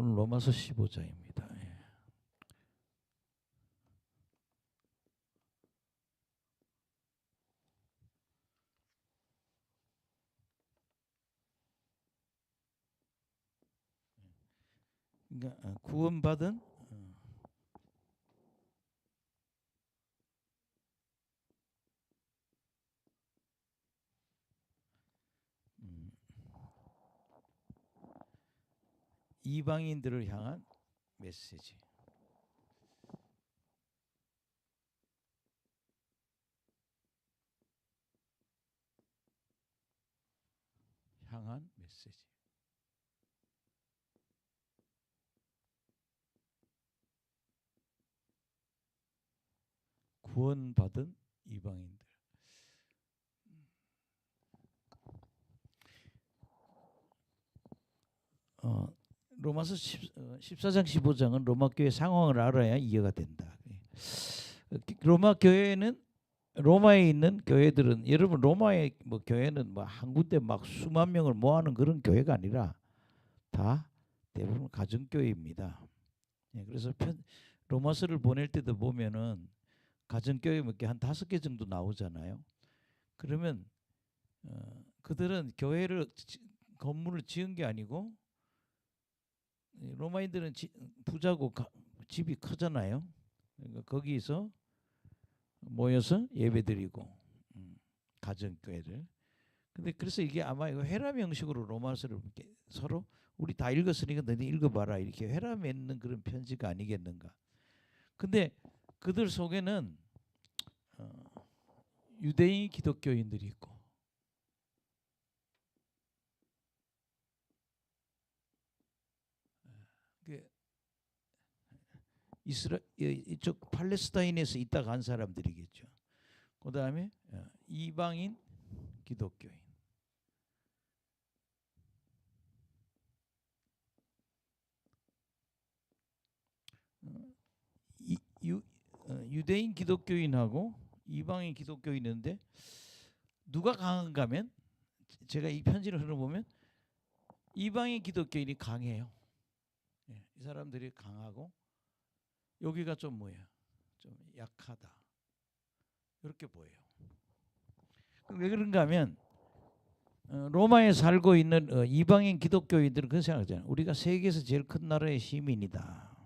오늘 로마서 15장입니다. 그러니까 구원받은 이방인들을 향한 메시지. 향한 메시지. 구원받은 이방인들. 로마서 14장 15장은 로마 교회 상황을 알아야 이해가 된다. 로마 교회는 로마에 있는 교회들은 여러분 로마의 뭐 교회는 뭐 한 군데 막 수만 명을 모아놓은 그런 교회가 아니라 다 대부분 가정교회입니다. 그래서 로마서를 보낼 때도 보면은 가정교회 몇 개 한 5개 정도 나오잖아요. 그러면 그들은 교회를 건물을 지은 게 아니고 로마인들은 부자고 집이 크잖아요. 그러니까 거기서 모여서 예배드리고 가정교회를. 근데 그래서 이게 아마 이거 회람 형식으로 로마서를 이렇게 서로 우리 다 읽었으니까 너희 읽어봐라 이렇게 회람 맺는 그런 편지가 아니겠는가. 근데 그들 속에는 유대인 기독교인들이 있고 이쪽 팔레스타인에서 있다 간 사람들이겠죠. 그 다음에 이방인 기독교인. 유대인 기독교인하고 이방인 기독교인인데 누가 강한가 하면 제가 이 편지를 흘러보면 이방인 기독교인이 강해요. 이 사람들이 강하고 여기가 좀 뭐예요? 좀 약하다. 이렇게 보여요. 왜 그런가 하면 로마에 살고 있는 이방인 기독교인들은 그런 생각하잖아요. 우리가 세계에서 제일 큰 나라의 시민이다.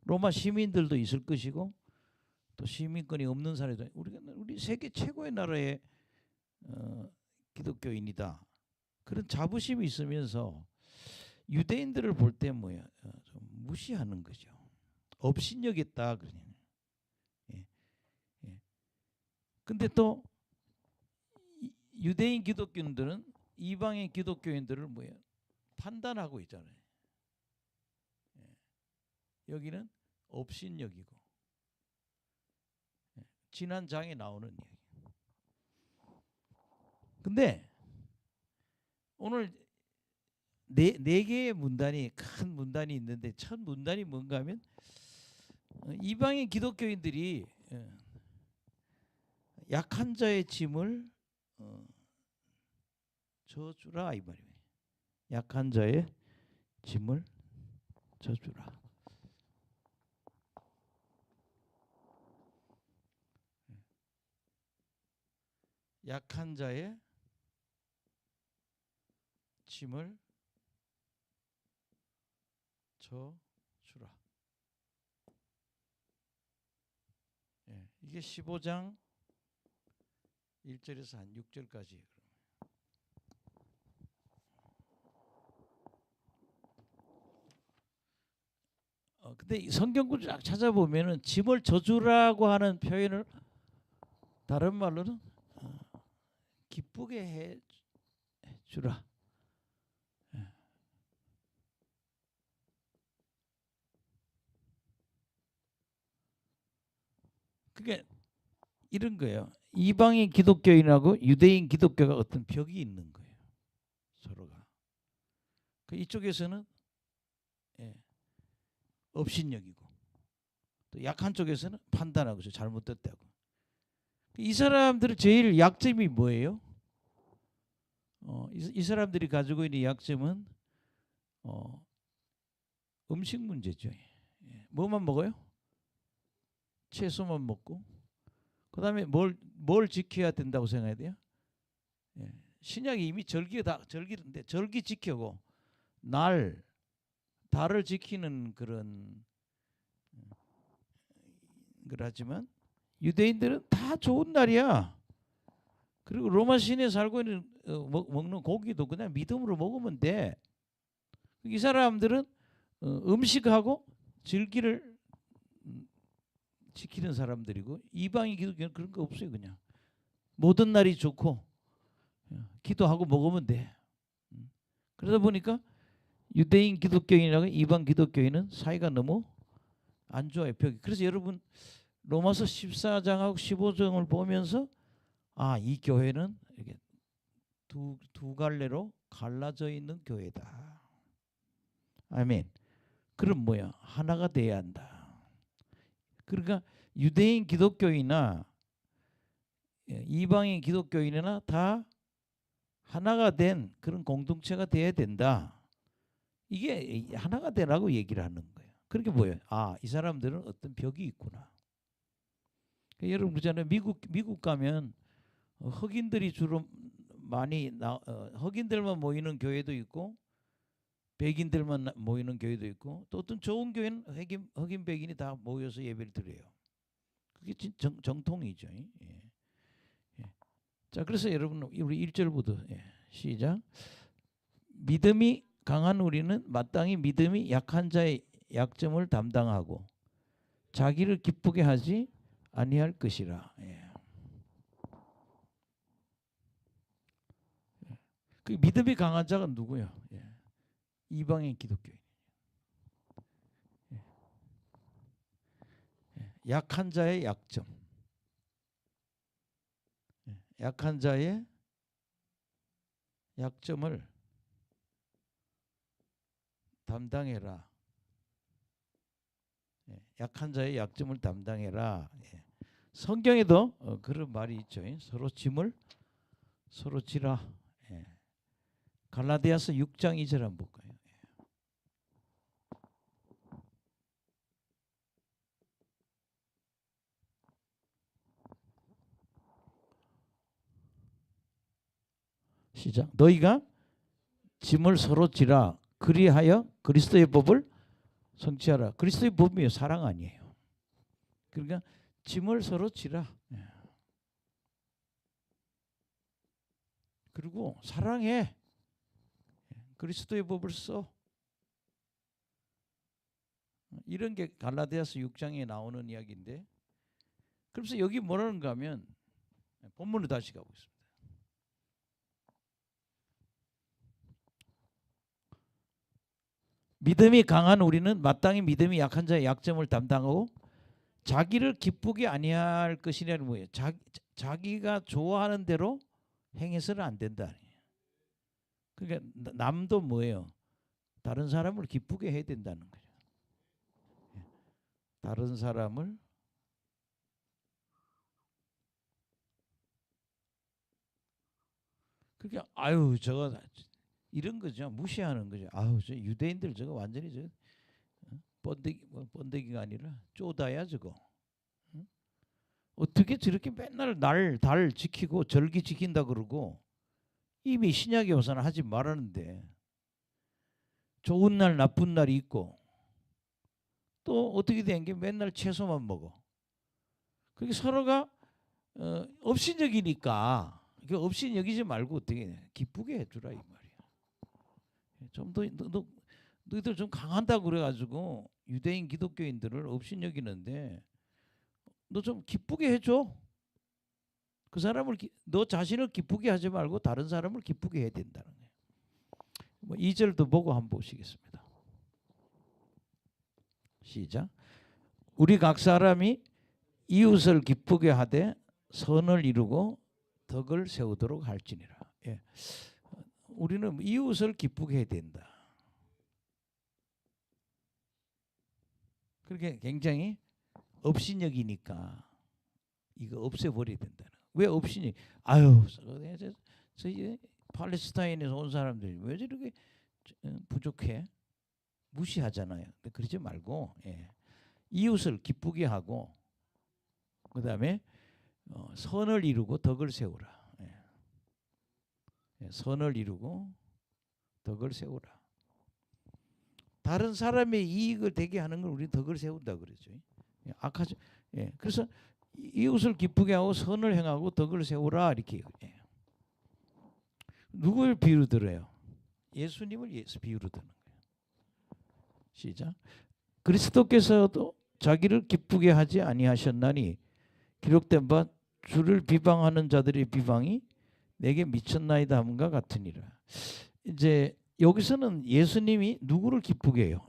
로마 시민들도 있을 것이고 또 시민권이 없는 사람도 우리 세계 최고의 나라의 기독교인이다. 그런 자부심이 있으면서 유대인들을 볼 때 뭐야? 좀 무시하는 거죠. 업신여겼다 그러냐. 근데 또 유대인 기독교인들은 이방인 기독교인들을 뭐야? 판단하고 있잖아요. 여기는 업신여기고 지난 장에 나오는 얘기. 근데 오늘 네 개의 문단이 큰 문단이 있는데 첫 문단이 뭔가 하면 이방인 기독교인들이 약한 자의 짐을 져주라 이 말이에요. 약한 자의 짐을 져주라. 약한 자의 짐을 져주라. 이게 15장 1절에서 한 6절까지. 근데 성경을 쫙 찾아보면은 짐을 져주라고 하는 표현을 다른 말로는 기쁘게 해주라. 그게 이런 거예요. 이방인 기독교인하고 유대인 기독교가 어떤 벽이 있는 거예요. 서로가. 이쪽에서는 업신여기고 또 약한 쪽에서는 판단하고 잘못됐다고. 이 사람들의 제일 약점이 뭐예요? 이 사람들이 가지고 있는 약점은 음식 문제죠. 예. 뭐만 먹어요? 채소만 먹고. 그다음에 뭘 지켜야 된다고 생각해야 돼요? 예. 신약이 이미 절기인데 절기 지키고 달을 지키는 그런 그렇지만 유대인들은 다 좋은 날이야. 그리고 로마 시내에 살고 있는 먹는 고기도 그냥 믿음으로 먹으면 돼. 이 사람들은 음식하고 절기를 지키는 사람들이고 이방인 기독교는 그런 거 없어요. 그냥 모든 날이 좋고 기도하고 먹으면 돼. 그러다 보니까 유대인 기독교인이라고 이방 기독교인은 사이가 너무 안 좋아요. 벽이. 그래서 여러분 로마서 14장하고 15장을 보면서 이 교회는 이렇게 두 갈래로 갈라져 있는 교회다. 아멘. 그럼 뭐야? 하나가 돼야 한다. 그러니까 유대인 기독교인이나 이방인 기독교인이나 다 하나가 된 그런 공동체가 돼야 된다. 이게 하나가 되라고 얘기를 하는 거예요. 그렇게 보여요. 이 사람들은 어떤 벽이 있구나. 그러니까 여러분 그렇잖아요. 미국 가면 흑인들이 주로 많이 흑인들만 모이는 교회도 있고 백인들만 모이는 교회도 있고 또 어떤 좋은 교회는 흑인 백인이 다 모여서 예배를 드려요. 그게 정통이죠. 예. 예. 자, 그래서 여러분 우리 1절부터 시작. 믿음이 강한 우리는 마땅히 믿음이 약한 자의 약점을 담당하고 자기를 기쁘게 하지 아니할 것이라. 그 믿음이 강한 자가 누구예요? 이방인 기독교인. 약한 자의 약점. 약한 자의 약점을 담당해라. 약한 자의 약점을 담당해라. 성경에도 그런 말이 있죠. 서로 짐을 서로 지라. 갈라디아서 6장 2절 한번 볼까요? 시작. 너희가 짐을 서로 지라. 그리하여 그리스도의 법을 성취하라. 그리스도의 법이요 사랑 아니에요. 그러니까 짐을 서로 지라. 그리고 사랑해. 그리스도의 법을 써. 이런 게 갈라디아서 6장에 나오는 이야기인데, 그래서 여기 뭐라는가 하면 본문으로 다시 가보겠습니다. 믿음이 강한 우리는 마땅히 믿음이 약한 자의 약점을 담당하고 자기를 기쁘게 아니할 것이냐는 뭐예요? 자기가 좋아하는 대로 행해서는 안 된다. 그러니까 남도 뭐예요? 다른 사람을 기쁘게 해야 된다는 거죠. 다른 사람을 그러니까 저거 이런 거죠. 무시하는 거죠. 저 유대인들 저거 완전히 저 번데기가 아니라 쪼다야 저거. 어떻게 저렇게 맨날 달 지키고 절기 지킨다 그러고 이미 신약에 와서는 하지 말았는데 좋은 날 나쁜 날이 있고 또 어떻게 된 게 맨날 채소만 먹어. 그게 서로가 업신여기니까 업신 여기지 말고 어떻게 기쁘게 해주라 이 말이야. 좀 더 너희들 좀 강한다고 그래가지고 유대인 기독교인들을 업신 여기는데 너 좀 기쁘게 해줘. 그 사람을 너 자신을 기쁘게 하지 말고 다른 사람을 기쁘게 해야 된다는 거예요. 2절도 보고 한번 보시겠습니다. 시작. 우리 각 사람이 이웃을 기쁘게 하되 선을 이루고 덕을 세우도록 할지니라. 우리는 이웃을 기쁘게 해야 된다. 그렇게 굉장히 업신여기니까 이거 없애버려야 된다는. 왜 업신이? 저 팔레스타인에서 온 사람들이 왜 저렇게 부족해? 무시하잖아요. 근데 그러지 말고 이웃을 기쁘게 하고 그다음에 선을 이루고 덕을 세우라. 선을 이루고 덕을 세우라. 다른 사람의 이익을 되게 하는 걸 우리 덕을 세운다 그러죠. 악하죠. 그래서 이웃을 기쁘게 하고 선을 행하고 덕을 세우라 이렇게. 누구를 비유로 들어요? 예수님을 비유로 드는 거예요. 시작. 그리스도께서도 자기를 기쁘게 하지 아니하셨나니 기록된 바 주를 비방하는 자들의 비방이 내게 미쳤나이다 함과 같으니라. 이제 여기서는 예수님이 누구를 기쁘게 해요?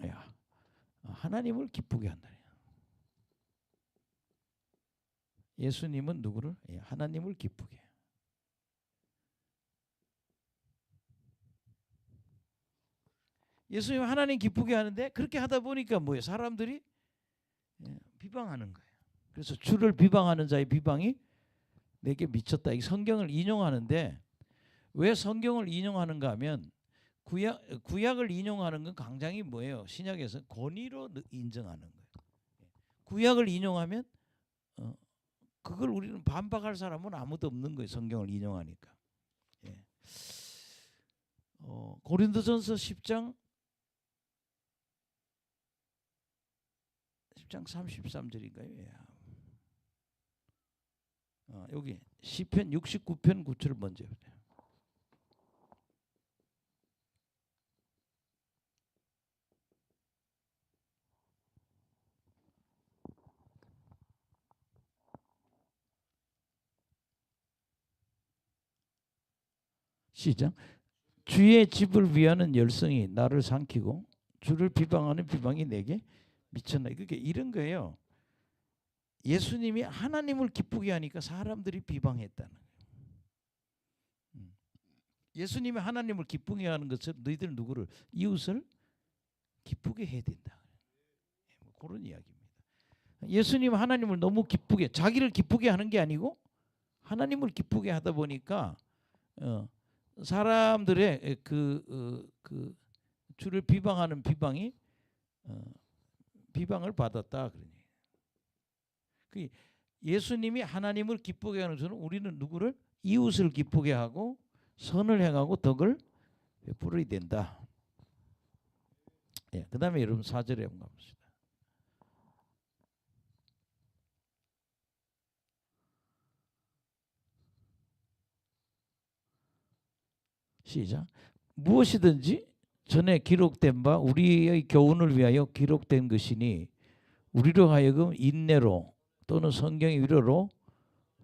하나님을 기쁘게 한다. 예수님은 누구를? 하나님을 기쁘게 해요. 예수님 하나님 기쁘게 하는데 그렇게 하다 보니까 뭐예요? 사람들이 비방하는 거예요. 그래서 주를 비방하는 자의 비방이 내게 미쳤다. 이 성경을 인용하는데 왜 성경을 인용하는가 하면 구약을 인용하는 건 굉장히 뭐예요? 신약에서 권위로 인정하는 거예요. 구약을 인용하면 그걸 우리는 반박할 사람은 아무도 없는 거예요. 성경을 인용하니까. 고린도전서 10장 33절인가요? 여기 시편 69편 9절 먼저 보세요. 시작. 주의 집을 위하는 열성이 나를 삼키고 주를 비방하는 비방이 내게 미쳤나. 그게 이런 거예요. 예수님이 하나님을 기쁘게 하니까 사람들이 비방했다는 거예요. 예수님이 하나님을 기쁘게 하는 것은 너희들 누구를? 이웃을 기쁘게 해야 된다. 그런 이야기입니다. 예수님 하나님을 너무 기쁘게, 자기를 기쁘게 하는 게 아니고 하나님을 기쁘게 하다 보니까 사람들의 그 주를 비방하는 비방이 비방을 받았다. 그러니 예수님이 하나님을 기쁘게 하는 것은 우리는 누구를? 이웃을 기쁘게 하고 선을 행하고 덕을 베풀어야 된다. 그 다음에 여러분 4절에 한번 가봅시다. 시작. 무엇이든지 전에 기록된 바 우리의 교훈을 위하여 기록된 것이니 우리로 하여금 인내로 또는 성경의 위로로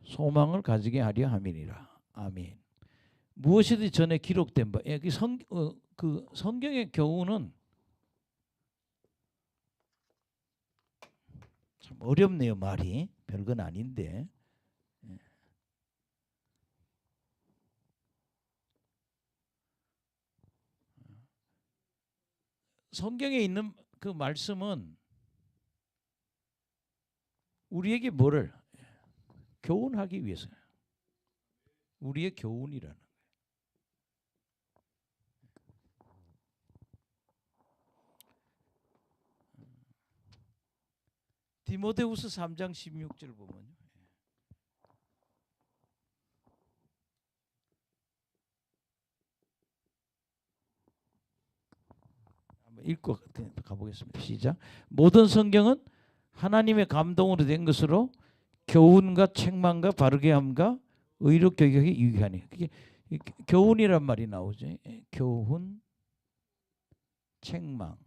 소망을 가지게 하려 함이니라. 아멘. 무엇이든지 전에 기록된 바. 그 성경의 교훈은 참 어렵네요. 말이 별건 아닌데. 성경에 있는 그 말씀은 우리에게 뭐를 교훈하기 위해서 우리의 교훈이라는 거예요. 디모데후서 3장 16절 보면요. 한번 읽고 가보겠습니다. 시작. 모든 성경은 하나님의 감동으로 된 것으로 교훈과 책망과 바르게 함과 의로 교육하기 유익하니. 그게 교훈이란 말이 나오죠. 교훈, 책망,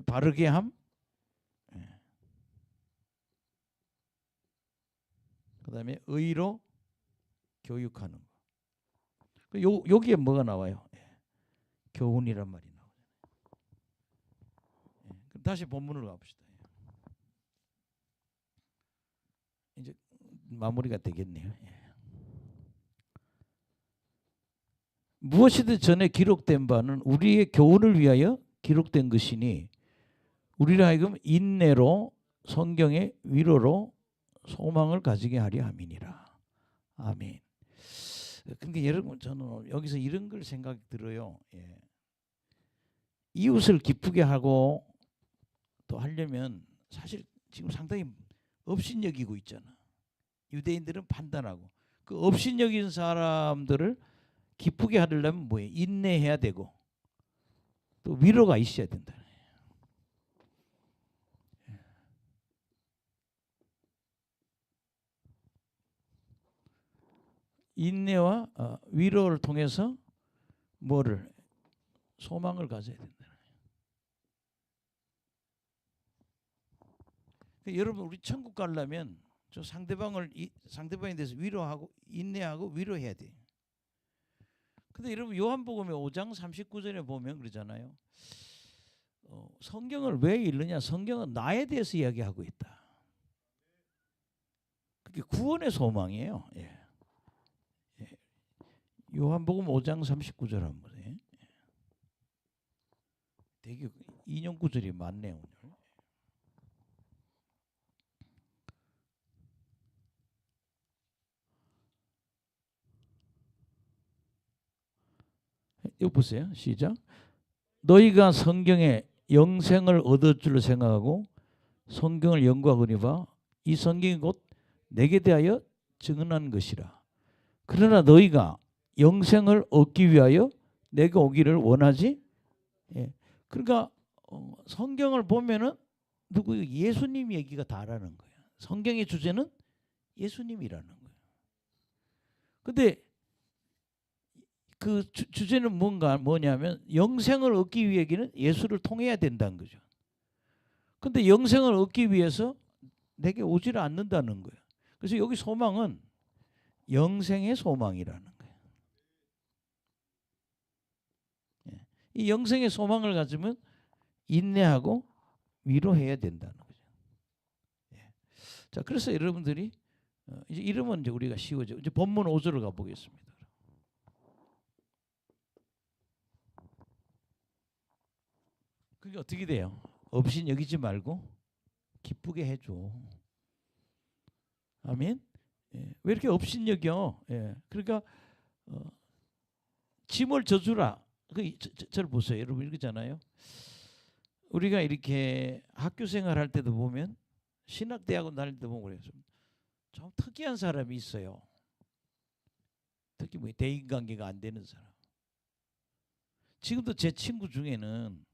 바르게 함, 그다음에 의로 교육하는 거. 여기에 뭐가 나와요? 교훈이란 말이 나오잖아요. 그럼 다시 본문으로 가봅시다. 이제 마무리가 되겠네요. 무엇이든 전에 기록된 바는 우리의 교훈을 위하여 기록된 것이니 우리를 하여금 인내로 성경의 위로로 소망을 가지게 하려 함이니라. 아멘. 근데 여러분 저는 여기서 이런 걸 생각이 들어요. 이웃을 기쁘게 하고 또 하려면 사실 지금 상당히 업신여기고 있잖아. 유대인들은 판단하고 그 업신여긴 사람들을 기쁘게 하려면 뭐예요? 인내해야 되고 또 위로가 있어야 된다. 인내와 위로를 통해서 뭐를 소망을 가져야 된다. 그러니까 여러분 우리 천국 가려면 저 상대방에 대해서 위로하고 인내하고 위로해야 돼. 근데 여러분 요한복음의 5장 39절에 보면 그러잖아요. 성경을 왜 읽느냐? 성경은 나에 대해서 이야기하고 있다. 그게 구원의 소망이에요. 예. 예. 요한복음 5장 39절 한번 보세요. 되게 인용 구절이 많네요 오늘. 이거 보세요. 시작. 너희가 성경에 영생을 얻을 줄로 생각하고 성경을 연구하거니와 이 성경이 곧 내게 대하여 증언한 것이라. 그러나 너희가 영생을 얻기 위하여 내가 오기를 원하지. 예. 그러니까 성경을 보면은 누구 예수님 얘기가 다라는 거예요. 성경의 주제는 예수님이라는 거예요. 근데 그 주제는 뭐냐면 영생을 얻기 위해서는 예수를 통해야 된다는 거죠. 근데 영생을 얻기 위해서 내게 오지를 않는다는 거예요. 그래서 여기 소망은 영생의 소망이라는 거예요. 예. 이 영생의 소망을 가지면 인내하고 위로해야 된다는 거죠. 예. 자, 그래서 여러분들이 이제 이러면 이제 우리가 쉬워져. 이제 본문 5절을 가보겠습니다. 그게 어떻게 돼요? 없인 여기지 말고 기쁘게 해줘. 아멘. 예. 왜 이렇게 없인 여겨? 예. 그러니까 짐을 져주라. 저를 보세요. 여러분 이러잖아요. 우리가 이렇게 학교 생활할 때도 보면 신학대학원 다닐 때 보면 그래요. 좀 특이한 사람이 있어요. 특히 뭐 대인관계가 안 되는 사람. 지금도 제 친구 중에는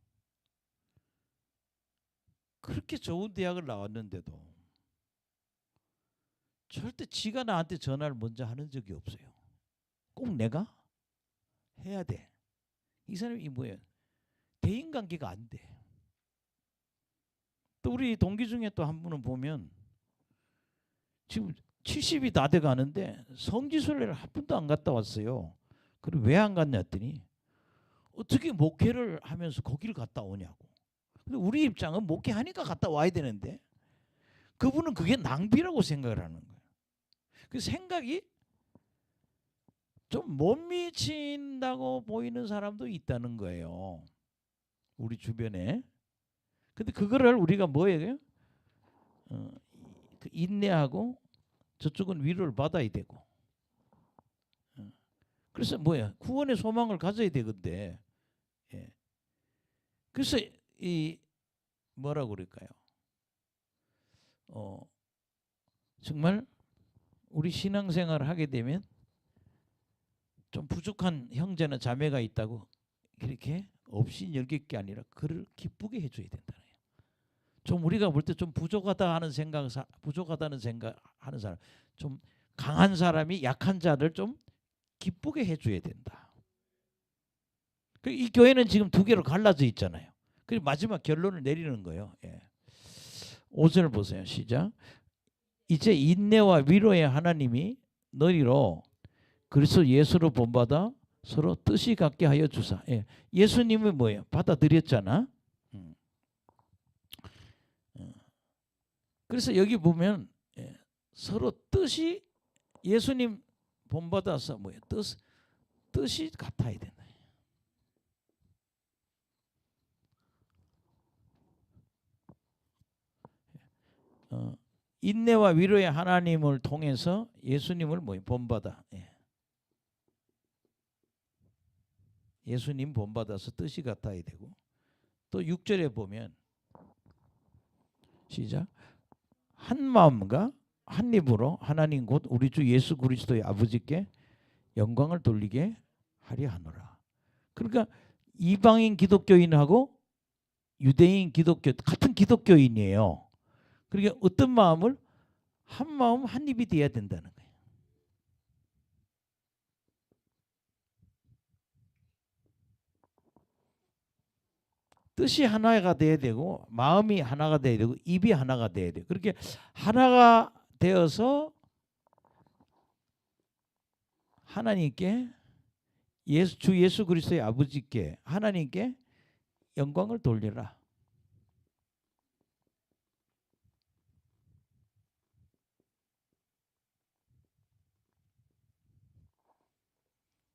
그렇게 좋은 대학을 나왔는데도 절대 지가 나한테 전화를 먼저 하는 적이 없어요. 꼭 내가 해야 돼. 이 사람이 뭐예요? 대인관계가 안 돼. 또 우리 동기 중에 또 한 분은 보면 지금 70이 다 돼 가는데 성지순례를 한 번도 안 갔다 왔어요. 그럼 왜 안 갔냐 했더니 어떻게 목회를 하면서 거기를 갔다 오냐고. 근데 우리 입장은 목회하니까 갔다 와야 되는데 그분은 그게 낭비라고 생각을 하는 거예요. 그 생각이 좀 못 미친다고 보이는 사람도 있다는 거예요. 우리 주변에. 근데 그거를 우리가 뭐예요? 인내하고 저쪽은 위로를 받아야 되고. 그래서 뭐야? 구원의 소망을 가져야 되건데. 예. 그래서 이 뭐라고 그럴까요? 정말 우리 신앙생활을 하게 되면 좀 부족한 형제나 자매가 있다고 이렇게 없이 열릴 게 아니라 그를 기쁘게 해줘야 된다. 좀 우리가 볼 때 좀 부족하다는 생각하는 사람, 좀 강한 사람이 약한 자를 좀 기쁘게 해줘야 된다. 이 교회는 지금 두 개로 갈라져 있잖아요. 그리고 마지막 결론을 내리는 거예요. 예. 5절 보세요. 시작. 이제 인내와 위로의 하나님이 너희로 그리스도 예수로 본받아 서로 뜻이 같게 하여 주사. 예. 예수님이 뭐예요? 받아들였잖아. 그래서 여기 보면 서로 뜻이 예수님 본받아서 뭐예요? 뜻이 같아야 된다. 인내와 위로의 하나님을 통해서 예수님을 뭐예요? 본받아. 예수님 본받아서 뜻이 같아야 되고 또 6절에 보면 시작. 한 마음과 한 입으로 하나님 곧 우리 주 예수 그리스도의 아버지께 영광을 돌리게 하려 하노라. 그러니까 이방인 기독교인하고 유대인 기독교 같은 기독교인이에요. 그러니까 어떤 마음을 한 마음 한 입이 돼야 된다는 거예요. 뜻이 하나가 돼야 되고 마음이 하나가 돼야 되고 입이 하나가 돼야 돼요. 그렇게 하나가 되어서 하나님께 주 예수 그리스도의 아버지께 하나님께 영광을 돌려라.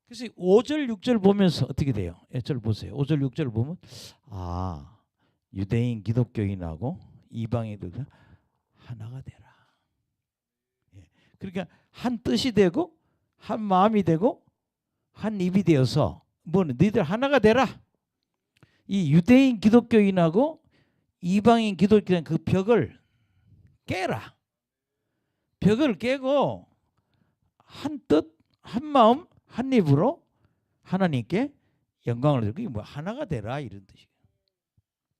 그래서 5절 6절 보면서 어떻게 돼요? 1절 보세요. 5절 6절 보면 유대인 기독교인하고 이방인들 하나가 되라. 그러니까 한 뜻이 되고 한 마음이 되고 한 입이 되어서 너희들 하나가 되라. 이 유대인 기독교인하고 이방인 기독교인 그 벽을 깨라. 벽을 깨고 한 뜻, 한 마음, 한 입으로 하나님께 영광을 드리고 이게 하나가 되라 이런 뜻이에요.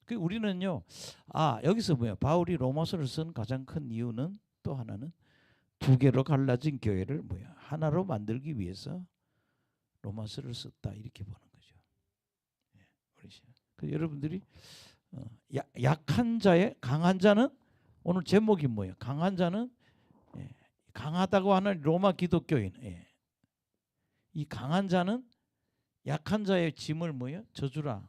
그 우리는요. 여기서 바울이 로마서를 쓴 가장 큰 이유는 또 하나는 두 개로 갈라진 교회를 하나로 만들기 위해서 로마서를 썼다 이렇게 보는 거죠. 그 여러분들이 약한 자의 강한 자는 오늘 제목이 뭐예요? 강한 자는 강하다고 하는 로마 기독교인. 이 강한 자는 약한 자의 짐을 저주라.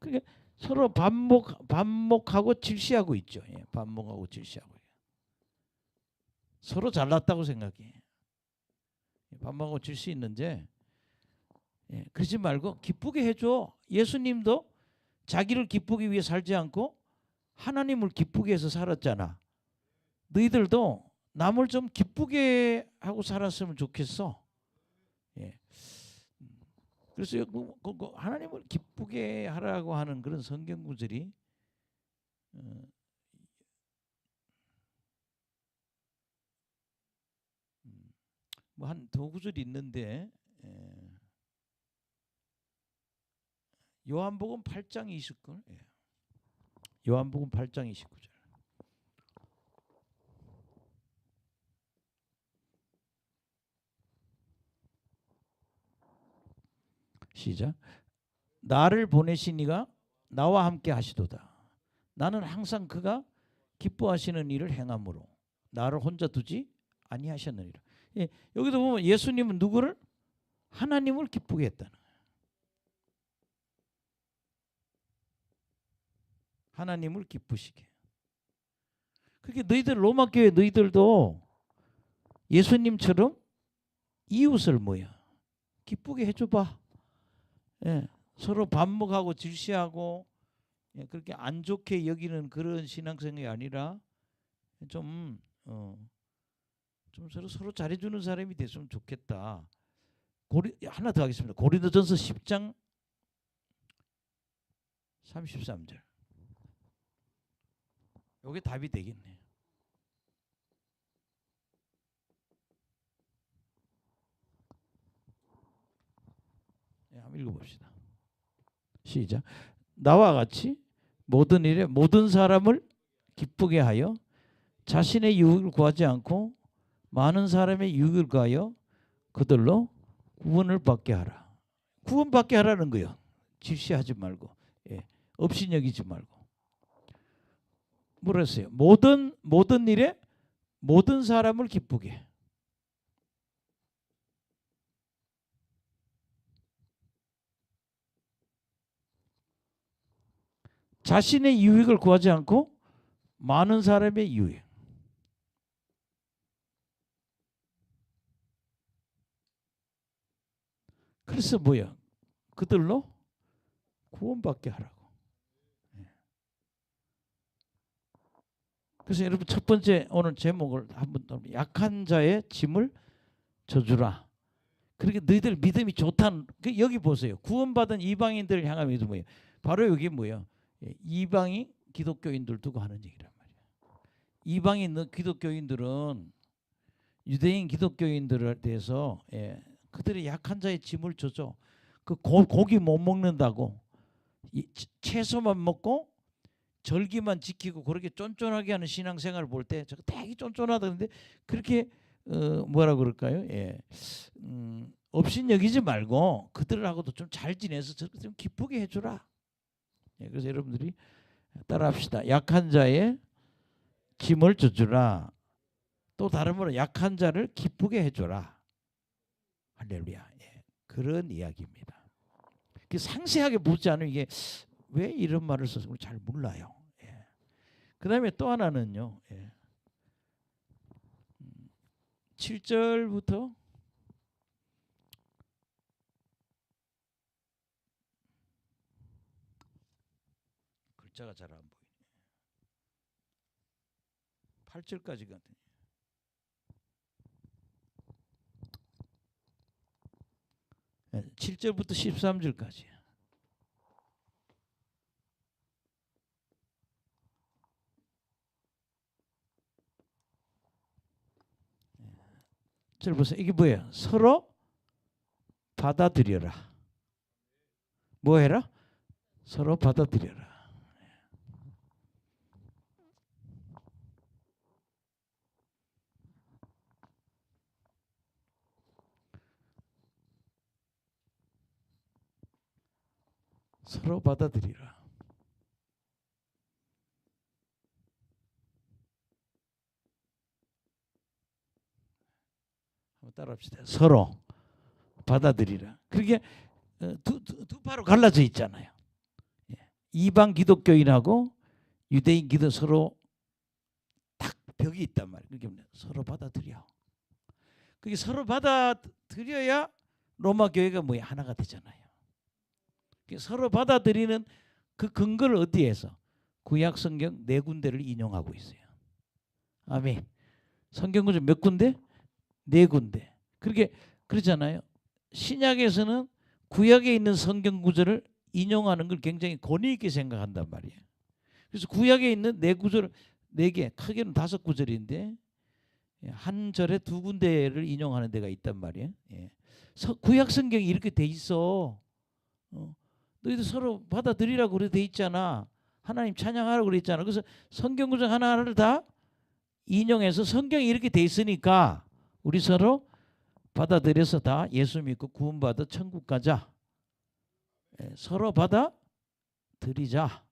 그게 서로 반목하고 질시하고 있죠. 반목하고 질시하고. 서로 잘났다고 생각해. 반목하고 질시 있는데 그러지 말고 기쁘게 해줘. 예수님도 자기를 기쁘기 위해 살지 않고 하나님을 기쁘게 해서 살았잖아. 너희들도 남을 좀 기쁘게 하고 살았으면 좋겠어. 그래서 하나님을 기쁘게 하라고 하는 그런 성경 구절이 한 두 구절이 있는데 요한복음 8장 29절. 요한복음 8장 29절. 시작. 나를 보내신 이가 나와 함께 하시도다. 나는 항상 그가 기뻐하시는 일을 행함으로 나를 혼자 두지 아니하셨느니라. 여기도 보면 예수님은 누구를? 하나님을 기쁘게 했다는 거예요. 하나님을 기쁘시게. 그렇게 너희들 로마 교회 너희들도 예수님처럼 이웃을 기쁘게 해줘봐. 서로 반목하고 질시하고 그렇게 안 좋게 여기는 그런 신앙생활이 아니라 좀 서로 잘해주는 사람이 됐으면 좋겠다. 하나 더 하겠습니다. 고린도전서 10장 33절. 이게 답이 되겠네요. 한번 읽어봅시다. 시작. 나와 같이 모든 일에 모든 사람을 기쁘게 하여 자신의 유익을 구하지 않고 많은 사람의 유익을 구하여 그들로 구원을 받게 하라. 구원받게 하라는 거요. 질시하지 말고, 업신여기지 말고. 뭐라 했어요? 모든 일에 모든 사람을 기쁘게. 자신의 유익을 구하지 않고 많은 사람의 유익. 그래서 그들로 구원받게 하라고. 그래서 여러분 첫 번째 오늘 제목을 한번 약한 자의 짐을 져주라. 그렇게 너희들 믿음이 좋다는 여기 보세요. 구원받은 이방인들을 향하면 바로 여기 이방인 기독교인들 두고 하는 얘기란 말이에요. 이방인 기독교인들은 유대인 기독교인들에 대해서 그들의 약한 자의 짐을 져줘. 그 고기 못 먹는다고 채소만 먹고 절기만 지키고 그렇게 쫀쫀하게 하는 신앙생활을 볼 때 저거 되게 쫀쫀하다는데 그렇게 뭐라 그럴까요? 업신여기지 말고 그들하고도 좀 잘 지내서 좀 기쁘게 해주라. 그래서 여러분들이 따라합시다. 약한 자의 짐을 져주라. 또 다른 말로 약한 자를 기쁘게 해줘라. 할렐루야. 그런 이야기입니다. 상세하게 묻지 않으면 이게 왜 이런 말을 써서 잘 몰라요. 그 다음에 또 하나는요. 7절부터 글자가 잘 안 보이네. 8절까지 같은. 7절부터 13절까지. 절 보세요. 이게 뭐예요? 서로 받아들여라. 뭐 해라? 서로 받아들여라. 서로 받아들이라. 한번 따라합시다. 서로 받아들이라. 그게 두 파로 갈라져 있잖아요. 이방 기독교인하고 유대인 기독 서로 딱 벽이 있단 말이에요. 그게 서로 받아들여. 그게 서로 받아들여야 로마 교회가 뭐 하나가 되잖아요. 서로 받아들이는 그 근거를 어디에서? 구약 성경 4군데를 인용하고 있어요. 아멘. 성경 구절 몇 군데? 4군데. 그렇게 그러잖아요. 신약에서는 구약에 있는 성경 구절을 인용하는 걸 굉장히 권위 있게 생각한단 말이에요. 그래서 구약에 있는 4구절 4개, 크게는 5구절인데 한 절에 2군데를 인용하는 데가 있단 말이에요. 구약 성경이 이렇게 돼 있어. 너희들 서로 받아들이라고 그래 돼 있잖아. 하나님 찬양하라고 그랬잖아. 그래서 성경 구절 하나하나를 다 인용해서 성경이 이렇게 돼 있으니까 우리 서로 받아들여서 다 예수 믿고 구원받아 천국 가자. 서로 받아들이자.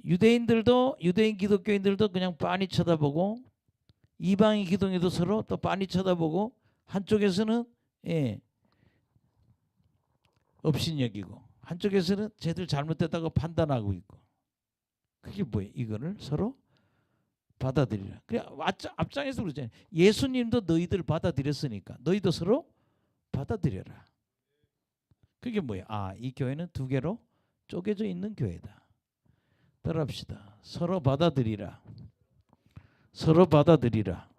유대인들도 유대인 기독교인들도 그냥 빤히 쳐다보고 이방인 기독교인도 서로 또 빤히 쳐다보고 한쪽에서는 업신여기고 한쪽에서는 쟤들 잘못됐다고 판단하고 있고. 그게 뭐예요? 이거를 서로 받아들이라. 그래 앞장에서 그러잖아요. 예수님도 너희들 받아들였으니까 너희도 서로 받아들여라. 그게 뭐예요? 이 교회는 2개로 쪼개져 있는 교회다. 따라합시다. 서로 받아들이라. 서로 받아들이라.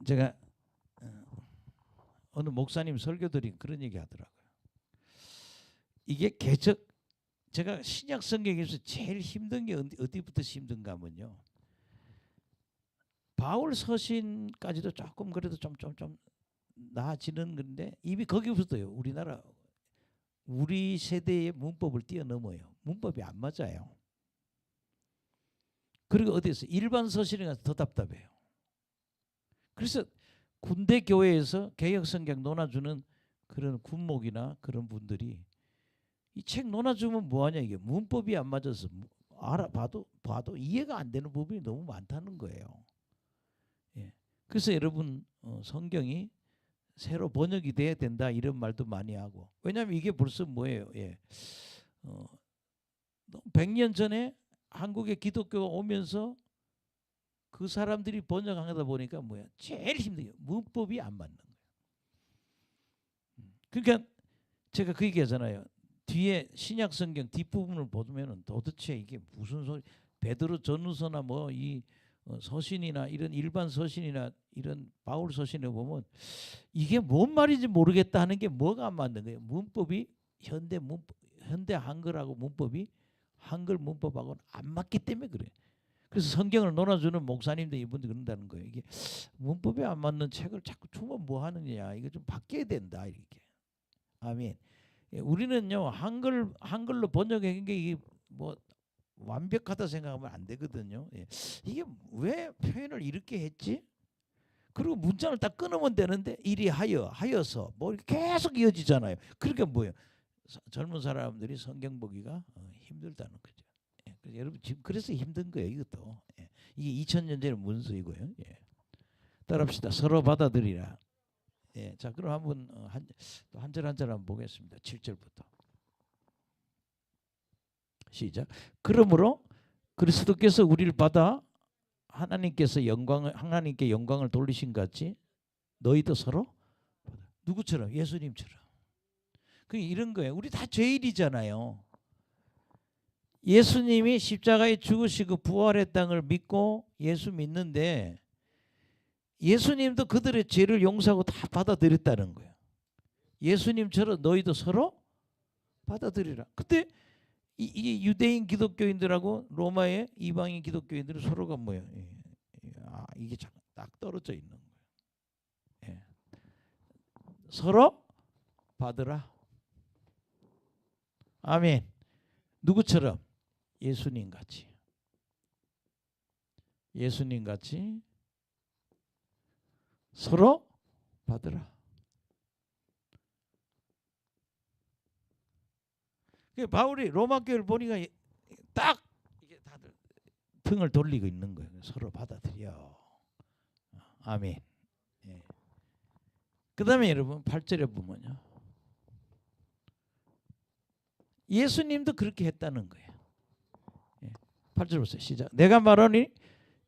제가 어느 목사님 설교들이 그런 얘기 하더라고요. 이게 제가 신약 성경에서 제일 힘든 게 어디부터 힘든가 하면요. 바울 서신까지도 조금 그래도 좀 나아지는 건데 이미 거기부터요. 우리 세대의 문법을 뛰어넘어요. 문법이 안 맞아요. 그리고 어디에서 일반 서신에 가서 더 답답해요. 그래서 군대 교회에서 개혁 성경 논아주는 그런 군목이나 그런 분들이 이 책 논아주면 뭐하냐 이게 문법이 안 맞아서 알아봐도 이해가 안 되는 부분이 너무 많다는 거예요. 그래서 여러분 성경이 새로 번역이 돼야 된다 이런 말도 많이 하고 왜냐하면 이게 벌써 뭐예요? 100년 전에 한국에 기독교가 오면서 그 사람들이 번역하다 보니까 뭐야? 제일 힘든 게 문법이 안 맞는 거예요. 그러니까 제가 그 얘기하잖아요. 뒤에 신약 성경 뒷부분을 보면은 도대체 이게 무슨 소리? 베드로 전후서나 뭐 이 서신이나 이런 일반 서신이나 이런 바울 서신을 보면 이게 뭔 말인지 모르겠다 하는 게 뭐가 안 맞는 거예요. 문법이 현대 한글하고 문법이 한글 문법하고는 안 맞기 때문에 그래요. 그래서 성경을 논아주는 목사님들 이분들 그런다는 거예요. 이게 문법에 안 맞는 책을 자꾸 주면 뭐 하느냐. 이거 좀 바뀌어야 된다 이렇게. 아멘. 예, 우리는요 한글로 번역한 게 이게 뭐 완벽하다 생각하면 안 되거든요. 예. 이게 왜 표현을 이렇게 했지? 그리고 문장을 딱 끊으면 되는데 이리 하여서 뭐 계속 이어지잖아요. 그러니까 뭐예요? 젊은 사람들이 성경 보기가 힘들다는 거죠. 예. 그래서 여러분 지금 그래서 힘든 거예요. 이것도. 예. 이게 2000년 전의 문서이고요. 예. 따라합시다. 서로 받아들이라. 예. 자, 그럼 한번 한 절 한 절 한번 보겠습니다. 7절부터. 시작. 그러므로 그리스도께서 우리를 받아 하나님께 영광을 돌리신 같이 너희도 서로 누구처럼? 예수님처럼. 그 이런 거예요. 우리 다 죄인이잖아요. 예수님이 십자가에 죽으시고 부활했다는 걸 믿고 예수 믿는데 예수님도 그들의 죄를 용서하고 다 받아들였다는 거예요. 예수님처럼 너희도 서로 받아들이라. 그때 이 유대인 기독교인들하고 로마의 이방인 기독교인들은 서로가 뭐예요? 이게 딱 떨어져 있는 거예요. 예. 서로 받으라. 아멘. 누구처럼? 예수님 같이. 예수님 같이 서로 받으라. 바울이 로마 교회를 보니까 딱 이게 다들 등을 돌리고 있는 거예요. 서로 받아들여. 아멘. 예. 그다음에 여러분 8절에 보면요. 예수님도 그렇게 했다는 거예요. 예. 8절 보세요. 시작. 내가 말하니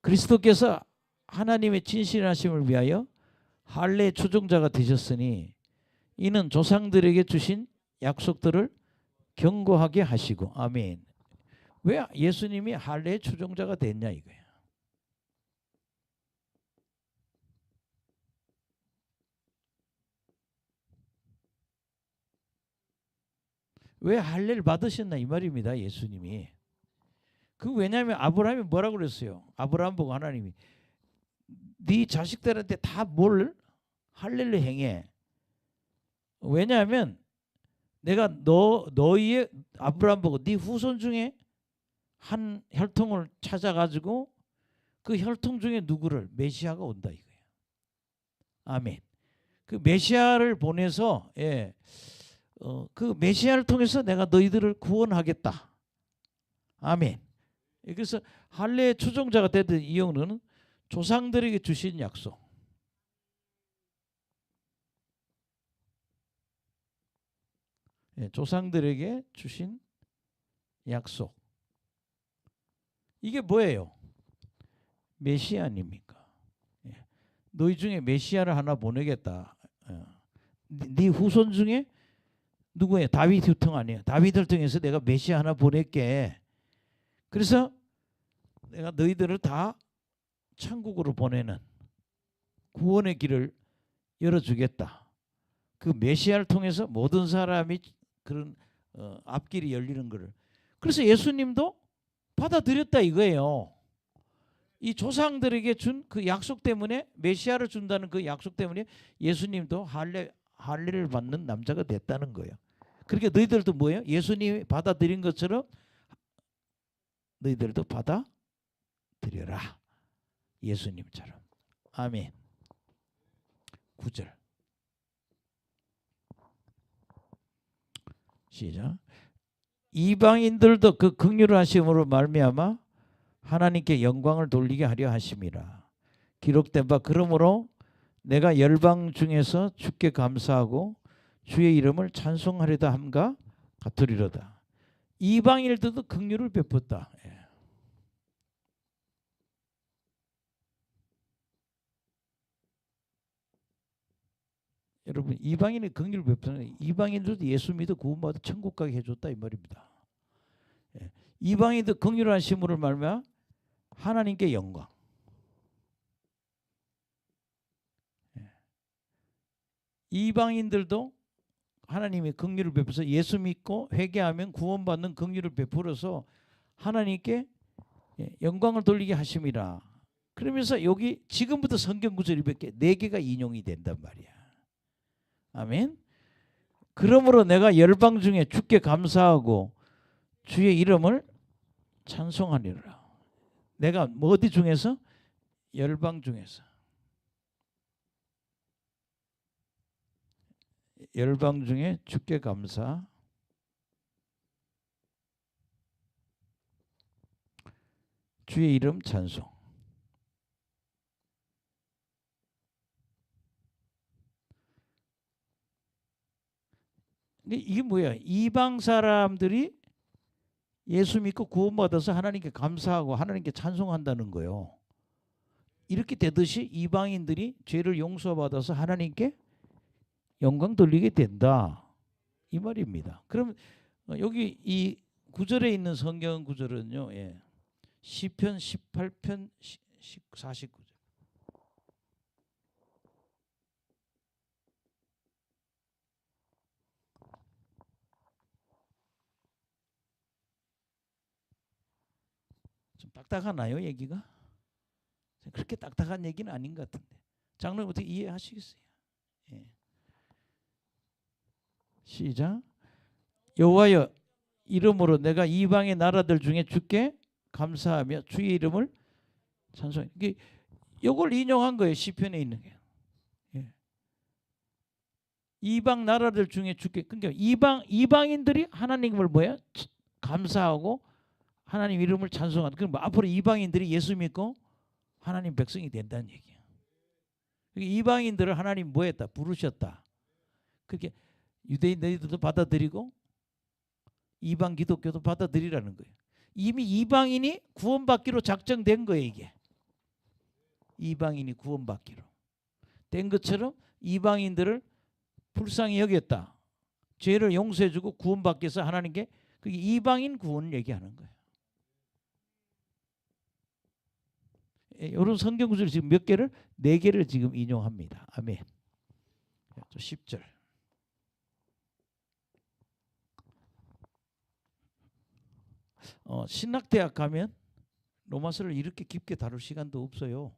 그리스도께서 하나님의 진실하심을 위하여 할례의 추종자가 되셨으니 이는 조상들에게 주신 약속들을 경고하게 하시고. 아멘. 왜 예수님이 할례의 추종자가 됐냐 이거예요. 왜 할례를 받으셨나 이 말입니다. 예수님이. 그 왜냐하면 아브라함이 뭐라고 그랬어요? 아브라함 보고 하나님이 네 자식들한테 다 뭘 할례를 행해. 왜냐하면 내가 너희의 아브라함 보고 네 후손 중에 한 혈통을 찾아가지고 그 혈통 중에 누구를 메시아가 온다 이거예요. 아멘. 그 메시아를 보내서 그 메시아를 통해서 내가 너희들을 구원하겠다. 아멘. 그래서 할례의 추종자가 되던 이유는 조상들에게 주신 약속. 조상들에게 주신 약속. 이게 뭐예요? 메시아 아닙니까? 너희 중에 메시아를 하나 보내겠다. 네 후손 중에 누구예요? 다윗 혈통 아니에요. 다윗 혈통에서 내가 메시아 하나 보낼게. 그래서 내가 너희들을 다 천국으로 보내는 구원의 길을 열어주겠다. 그 메시아를 통해서 모든 사람이 그런 앞길이 열리는 것을. 그래서 예수님도 받아들였다 이거예요. 이 조상들에게 준 그 약속 때문에 메시아를 준다는 그 약속 때문에 예수님도 할례를 받는 남자가 됐다는 거예요. 그러니까 너희들도 뭐예요? 예수님이 받아들인 것처럼 너희들도 받아들여라. 예수님처럼. 아멘. 9절. 시작. 이방인들도 그 긍휼하심으로 말미암아 하나님께 영광을 돌리게 하려 하심이라. 기록된 바 그러므로 내가 열방 중에서 주께 감사하고 주의 이름을 찬송하려다 함과 같으리로다. 이방인들도 긍휼을 베풀었다. 여러분 이방인의 긍휼을 베푸는 이방인들도 예수 믿어 구원받아 천국 가게 해줬다 이 말입니다. 이방인도 긍휼하심으로 말미암아 하나님께 영광. 이방인들도 하나님의 긍휼을 베풀어서 예수 믿고 회개하면 구원받는 긍휼을 베풀어서 하나님께 영광을 돌리게 하심이라. 그러면서 여기 지금부터 성경 구절이 몇 개? 4개가 인용이 된단 말이야. 아멘. 그러므로 내가 열방 중에 주께 감사하고 주의 이름을 찬송하리라. 내가 뭐 어디 중에서? 열방 중에서. 열방 중에 주께 감사, 주의 이름 찬송. 이게 뭐야? 이방 사람들이 예수 믿고 구원받아서 하나님께 감사하고 하나님께 찬송한다는 거예요. 이렇게 되듯이 이방인들이 죄를 용서받아서 하나님께 영광 돌리게 된다, 이 말입니다. 그럼 여기 이 구절에 있는 성경 구절은요, 시편 18편 49절. 좀 딱딱하나요, 얘기가? 그렇게 딱딱한 얘기는 아닌 것 같은데. 장로님 어떻게 이해하시겠어요? 예. 시작. 여호와여 이름으로 내가 이방의 나라들 중에 주께 감사하며 주의 이름을 찬송해. 이걸 인용한 거예요. 시편에 있는 게. 예. 이방 나라들 중에 주께, 그러니까 이방인들이 하나님을 뭐야? 감사하고 하나님 이름을 찬송하는. 그럼 앞으로 이방인들이 예수 믿고 하나님 백성이 된다는 얘기야. 이방인들을 하나님 뭐했다? 부르셨다. 그렇게 유대인 너희들도 받아들이고 이방 기독교도 받아들이라는 거예요. 이미 이방인이 구원받기로 작정된 거예요. 이게 이방인이 구원받기로 된 것처럼 이방인들을 불쌍히 여겼다. 죄를 용서해주고 구원받기 위해서 하나님께, 그게 이방인 구원을 얘기하는 거예요. 이런 성경 구절을 지금 몇 개를? 4개를 지금 인용합니다. 아멘. 10절. 신학대학 가면 로마서를 이렇게 깊게 다룰 시간도 없어요.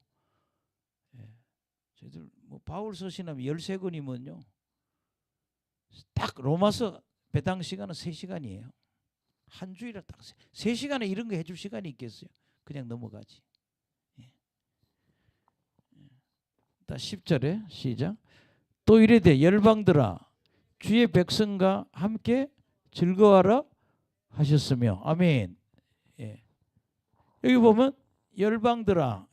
저희들 뭐 바울 서신하면 13권이면요. 딱 로마서 배당 시간은 3시간이에요. 한 주일에 딱 3시간에 이런 거 해줄 시간이 있겠어요? 그냥 넘어가지. 10절에 시작. 또 이르되 열방들아 주의 백성과 함께 즐거워하라 하셨으며. 아멘. 예. 여기 보면 열방들아,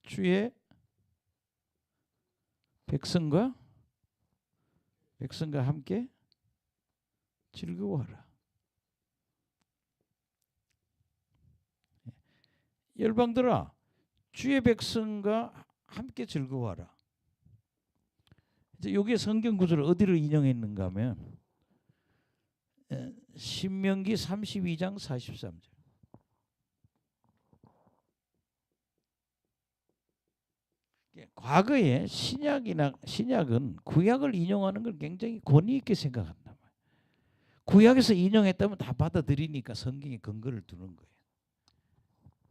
주의 백성과 함께 즐거워하라. 열방들아 주의 백성과 함께 즐거워하라. 이제 여기에 성경 구절을 어디를 인용했는가 하면 신명기 32장 43절. 과거에 신약은 구약을 인용하는 걸 굉장히 권위 있게 생각한단 말이에요. 구약에서 인용했다면 다 받아들이니까 성경에 근거를 두는 거예요.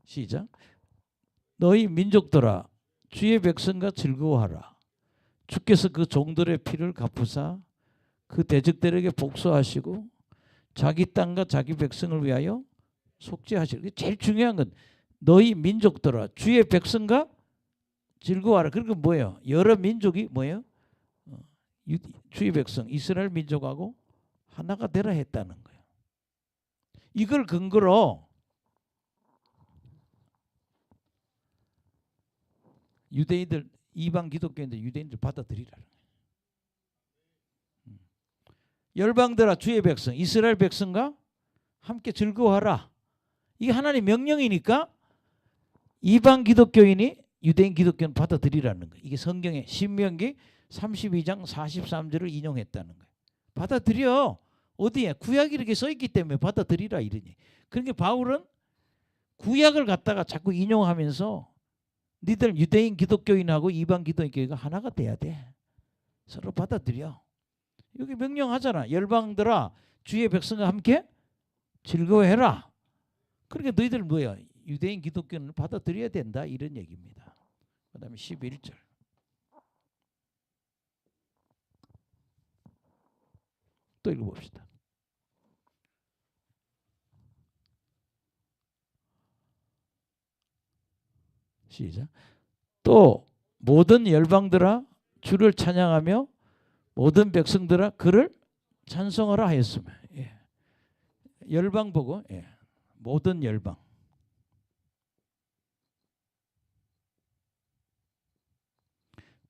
시작. 너희 민족들아 주의 백성과 즐거워하라. 주께서 그 종들의 피를 갚으사 그 대적들에게 복수하시고 자기 땅과 자기 백성을 위하여 속죄하시라. 제일 중요한 건 너희 민족들아 주의 백성과 즐거워하라. 그러니까 뭐예요? 여러 민족이 뭐예요? 주의 백성 이스라엘 민족하고 하나가 되라 했다는 거예요. 이걸 근거로 유대인들, 이방 기독교인들, 유대인들 받아들이라는 거예요. 열방들아 주의 백성 이스라엘 백성과 함께 즐거워하라. 이게 하나님의 명령이니까 이방 기독교인이 유대인 기독교는 받아들이라는 거예요. 이게 성경의 신명기 32장 43절을 인용했다는 거예요. 받아들여. 어디에? 구약이 이렇게 써있기 때문에 받아들이라 이러니. 그러니까 바울은 구약을 갖다가 자꾸 인용하면서 니들 유대인 기독교인하고 이방 기독교인가 하나가 돼야 돼. 서로 받아들여. 여기 명령하잖아. 열방들아 주의 백성과 함께 즐거워해라. 그러니까 너희들 뭐야? 유대인 기독교는 받아들여야 된다 이런 얘기입니다. 그 다음에 11절. 또 읽어봅시다. 시작. 또 모든 열방들아 주를 찬양하며 모든 백성들아 그를 찬송하라 하였으며. 예. 열방 보고 예. 모든 열방.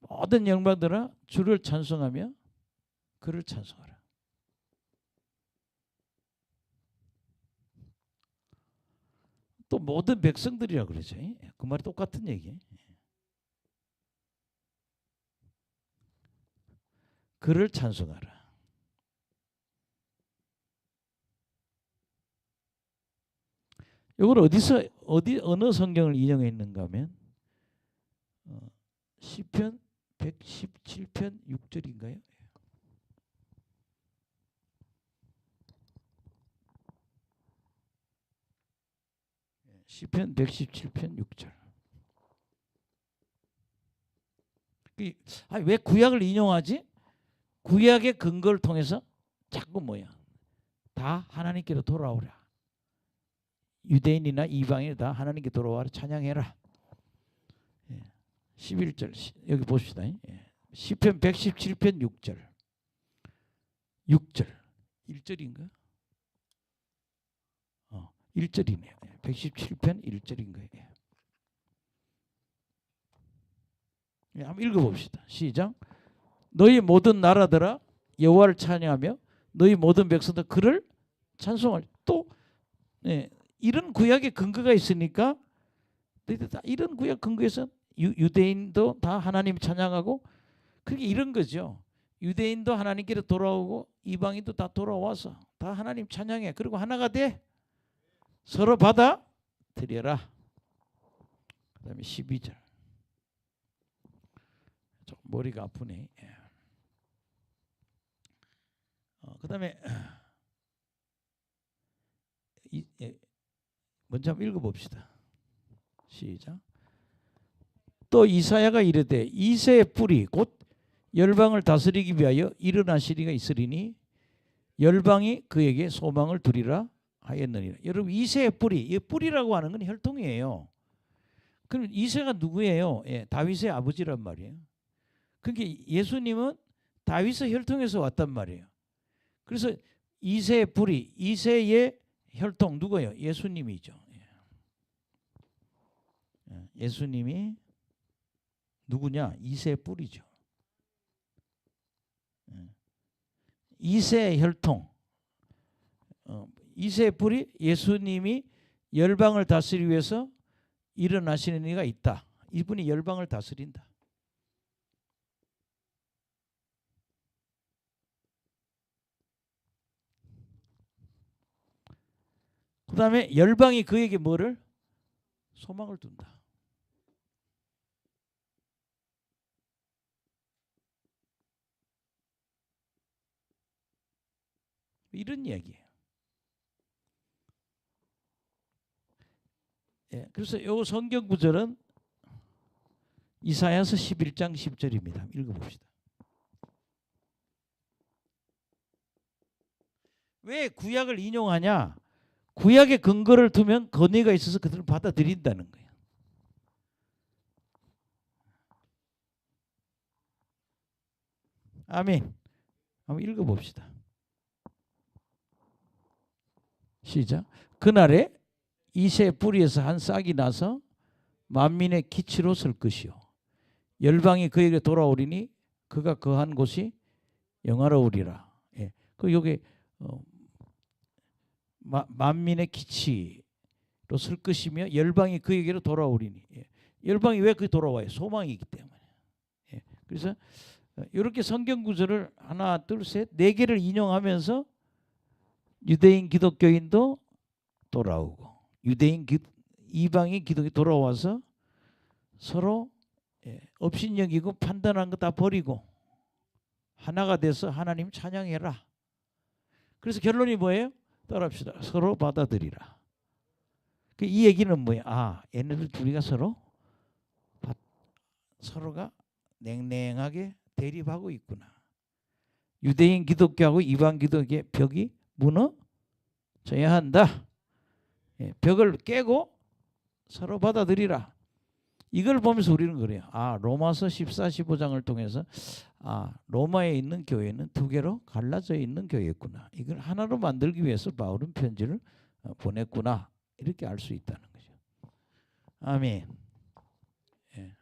모든 열방들아 주를 찬송하며 그를 찬송하라. 또 모든 백성들이라 그러죠. 그 말이 똑같은 얘기. 그를 찬송하라. 이걸 어느 성경을 인용해 있는가 하면 시편 117편 6절인가요? 시편 117편 6절. 왜 구약을 인용하지? 구약의 근거를 통해서 자꾸 뭐야? 다 하나님께로 돌아오라. 유대인이나 이방인이 다 하나님께 돌아와라 찬양해라. 11절 여기 봅시다. 시편 117편 6절. 6절. 1절인가? 1절이네요. 117편 1절인 거예요. 한번 읽어봅시다. 시작. 너희 모든 나라들아 여호와를 찬양하며 너희 모든 백성들 그를 찬송할. 또 이런 구약의 근거가 있으니까 너희들 다 이런 구약 근거에서 유대인도 다 하나님 찬양하고 그게 이런 거죠. 유대인도 하나님께로 돌아오고 이방인도 다 돌아와서 다 하나님 찬양해. 그리고 하나가 돼. 서로 받아들여라. 그 다음에 12절. 좀 머리가 아프네. 그 다음에 먼저 한번 읽어봅시다. 시작. 또 이사야가 이르되 이새의 뿌리 곧 열방을 다스리기 위하여 일어나시리가 있으리니 열방이 그에게 소망을 두리라 하였느니라. 여러분 이새의 뿌리, 이 뿌리라고 하는 건 혈통이에요. 그럼 이새가 누구예요? 다윗의 아버지란 말이에요. 그러니까 예수님은 다윗의 혈통에서 왔단 말이에요. 그래서 이새의 뿌리, 이새의 혈통 누구예요? 예수님이죠. 예수님이 누구냐? 이새의 뿌리죠. 이새의 혈통. 이새의 뿌리 예수님이 열방을 다스리기 위해서 일어나시는 이가 있다. 이분이 열방을 다스린다. 그 다음에 열방이 그에게 뭐를? 소망을 둔다. 이런 이야기예요. 그래서 이 성경 구절은 이사야서 11장 10절입니다. 읽어봅시다. 왜 구약을 인용하냐? 구약의 근거를 두면 권위가 있어서 그들을 받아들인다는 거예요. 아멘. 한번 읽어봅시다. 시작. 그날에 이새 뿌리에서 한 싹이 나서 만민의 기치로 설 것이요 열방이 그에게 돌아오리니 그가 거한 곳이 영화로우리라. 그 여기 만민의 기치로 설 것이며 열방이 그에게로 돌아오리니. 열방이 왜 그 돌아와요? 소망이기 때문에. 그래서 이렇게 성경 구절을 하나, 둘, 셋, 네 개를 인용하면서 유대인 기독교인도 돌아오고 유대인 이방인 기독이 돌아와서 서로 업신여기고 판단한 거 다 버리고 하나가 돼서 하나님 찬양해라. 그래서 결론이 뭐예요? 따라합시다. 서로 받아들이라. 이 얘기는 뭐야? 아, 얘네들 둘이가 서로가 냉랭하게 대립하고 있구나. 유대인 기독교하고 이방 기독교의 벽이 무너져야 한다. 벽을 깨고 서로 받아들이라. 이걸 보면서 우리는 그래요. 아, 로마서 14, 15장을 통해서 아, 로마에 있는 교회는 두 개로 갈라져 있는 교회였구나. 이걸 하나로 만들기 위해서 바울은 편지를 보냈구나. 이렇게 알 수 있다는 거죠. 아멘. 예.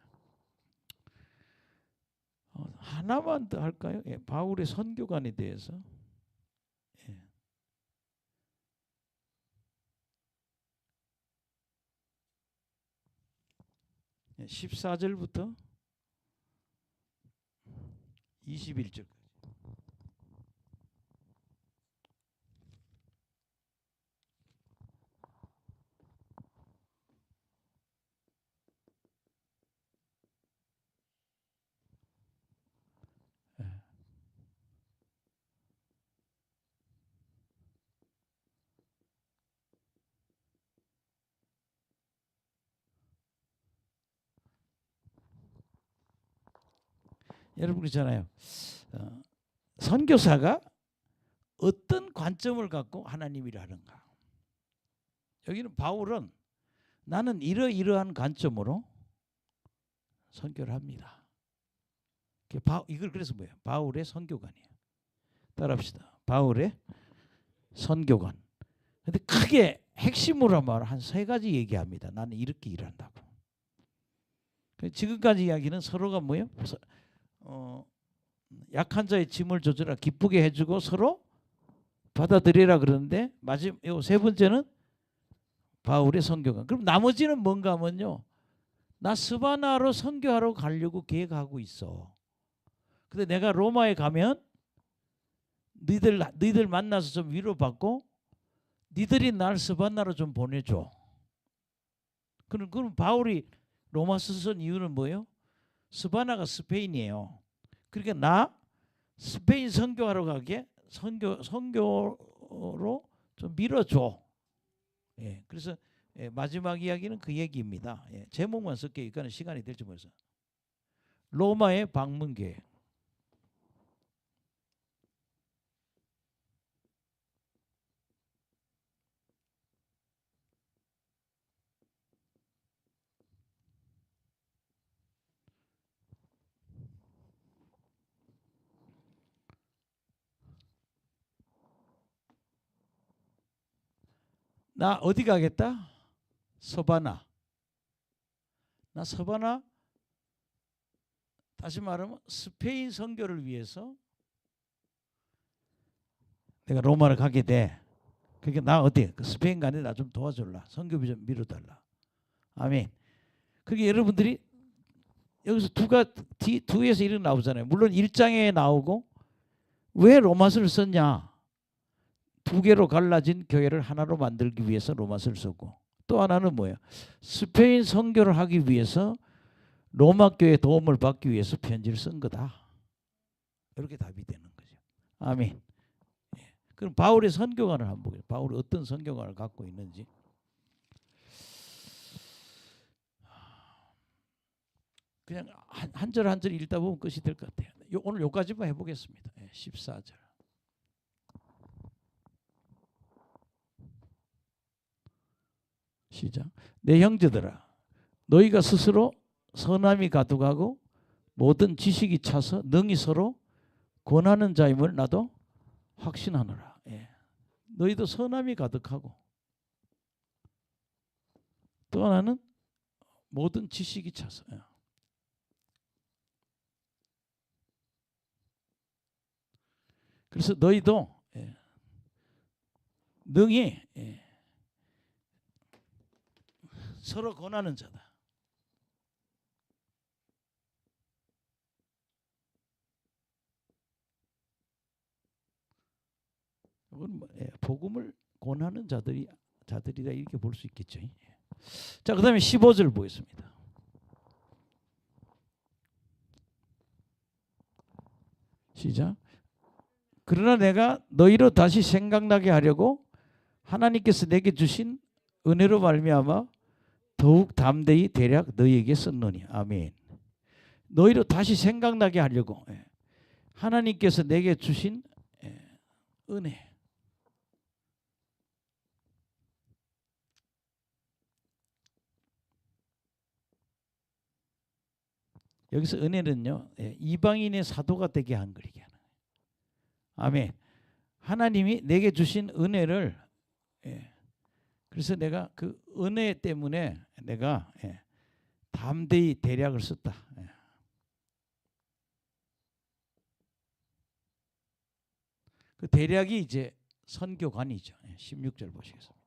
하나만 더 할까요? 예, 바울의 선교관에 대해서. 예. 14절부터 21절. 여러분 그렇잖아요. 선교사가 어떤 관점을 갖고 하나님 일을 하는가. 여기는 바울은 나는 이러이러한 관점으로 선교를 합니다. 이걸 그래서 뭐예요? 바울의 선교관이에요. 따라합시다. 바울의 선교관. 근데 크게 핵심으로 말하면 한 세 가지 얘기합니다. 나는 이렇게 일한다고. 지금까지 이야기는 서로가 뭐예요? 약한 자의 짐을 져주라, 기쁘게 해주고 서로 받아들이라 그러는데 마지막 세 번째는 바울의 선교관. 그럼 나머지는 뭔가 하면요, 나 스바나로 선교하러 가려고 계획하고 있어. 근데 내가 로마에 가면 너희들 만나서 좀 위로받고 니들이 날 스바나로 좀 보내줘. 그럼 바울이 로마서 쓴 이유는 뭐예요? 스바나가 스페인이에요. 그러니까 나 스페인 선교하러 가게 선교로 좀 밀어줘. 예, 그래서 마지막 이야기는 그 얘기입니다. 제목만 쓸게요. 이거는 시간이 될지 모르겠어요. 로마의 방문 계획. 나 어디 가겠다? 서바나. 나 서바나, 다시 말하면 스페인 선교를 위해서 내가 로마를 가게 돼. 그러니까 나 어디 스페인 가는데 나 좀 도와줄라. 선교비 좀 밀어달라. 아멘. 그게 여러분들이 여기서 뒤에서 이렇게 나오잖아요. 물론 1장에 나오고 왜 로마서를 썼냐. 두 개로 갈라진 교회를 하나로 만들기 위해서 로마서를 썼고, 또 하나는 뭐예요? 스페인 선교를 하기 위해서 로마 교회의 도움을 받기 위해서 편지를 쓴 거다. 이렇게 답이 되는 거죠. 아멘. 그럼 바울의 선교관을 한번 보겠습니다. 바울이 어떤 선교관을 갖고 있는지. 그냥 한 절 한 절 읽다 보면 끝이 될 것 같아요. 오늘 여기까지만 해보겠습니다. 14절. 시작. 내 형제들아, 너희가 스스로 선함이 가득하고 모든 지식이 차서 능히 서로 권하는 자임을 나도 확신하노라. 너희도 선함이 가득하고 또 하나는 모든 지식이 차서. 그래서 너희도 능히 서로 권하는 자다. 이건 복음을 권하는 자들이다 이렇게 볼 수 있겠죠. 자, 그다음에 15절 보겠습니다. 시작. 그러나 내가 너희로 다시 생각나게 하려고 하나님께서 내게 주신 은혜로 말미암아 더욱 담대히 대략 너희에게 썼노니. 아멘. 너희로 다시 생각나게 하려고 하나님께서 내게 주신 은혜. 여기서 은혜는요, 이방인의 사도가 되게 한 걸 얘기하는 거예요. 아멘. 하나님이 내게 주신 은혜를, 그래서 내가 그 은혜 때문에 내가 담대히 대략을 썼다. 그 대략이 이제 선교관이죠. 16절 보시겠습니다.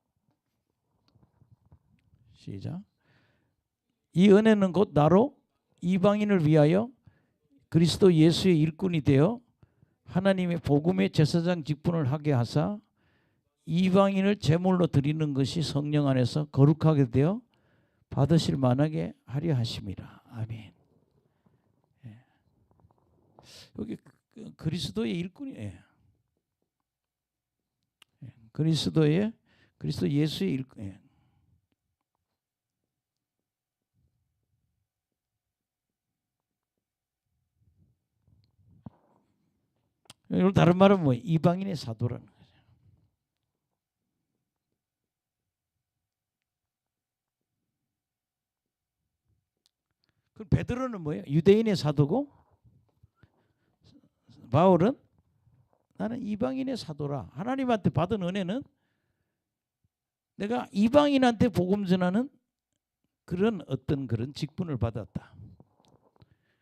시작. 이 은혜는 곧 나로 이방인을 위하여 그리스도 예수의 일꾼이 되어 하나님의 복음의 제사장 직분을 하게 하사 이방인을 제물로 드리는 것이 성령 안에서 거룩하게 되어 받으실 만하게 하려 하심이라. 아멘. 여기 그리스도의 일꾼이에요. 그리스도 예수의 일꾼. 이걸 다른 말은 뭐 이방인의 사도라는 거죠. 그 베드로는 뭐예요? 유대인의 사도고, 바울은 나는 이방인의 사도라. 하나님한테 받은 은혜는 내가 이방인한테 복음 전하는 그런 어떤 그런 직분을 받았다.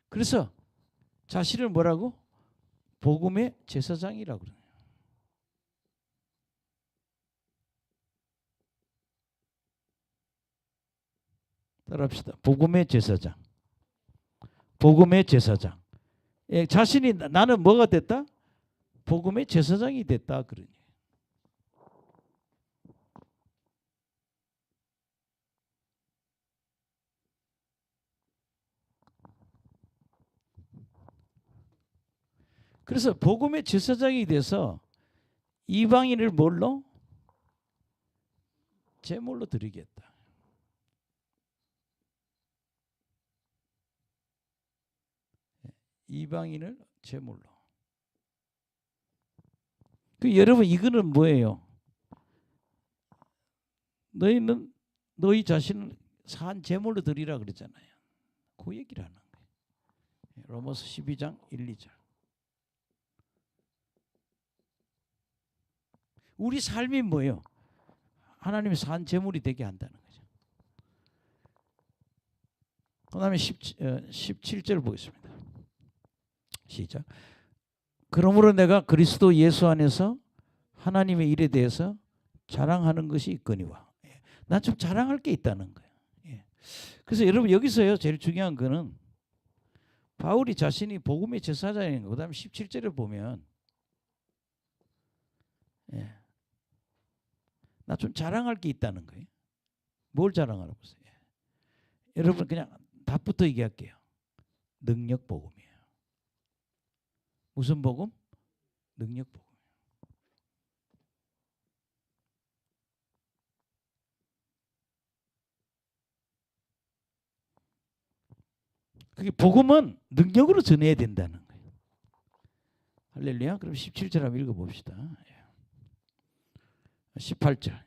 그래서 자신을 뭐라고? 복음의 제사장이라고 그래요. 따라합시다. 복음의 제사장. 복음의 제사장. 자신이 나는 뭐가 됐다? 복음의 제사장이 됐다 그러니. 그래서 복음의 제사장이 돼서 이방인을 뭘로? 제물로 드리겠다. 이방인을 제물로. 그 여러분 이거는 뭐예요? 너희는 너희 자신을 산 제물로 드리라 그랬잖아요. 그 얘기를 하는 거예요. 로마서 12장 1, 2절. 우리 삶이 뭐예요? 하나님의 산 제물이 되게 한다는 거죠. 그 다음에 17절 보겠습니다. 시작. 그러므로 내가 그리스도 예수 안에서 하나님의 일에 대해서 자랑하는 것이 있거니와. 난 좀 자랑할 게 있다는 거예요. 그래서 여러분 여기서요 제일 중요한 거는 바울이 자신이 복음의 제사장인 거. 그다음에 17절을 보면 나 좀 자랑할 게 있다는 거예요. 뭘 자랑하라고 보세요. 여러분 그냥 답부터 얘기할게요. 능력 복음이에요. 무슨 복음? 능력 복음. 그게 복음은 능력으로 전해야 된다는 거예요. 할렐루야. 그럼 17절 한번 읽어봅시다. 18절.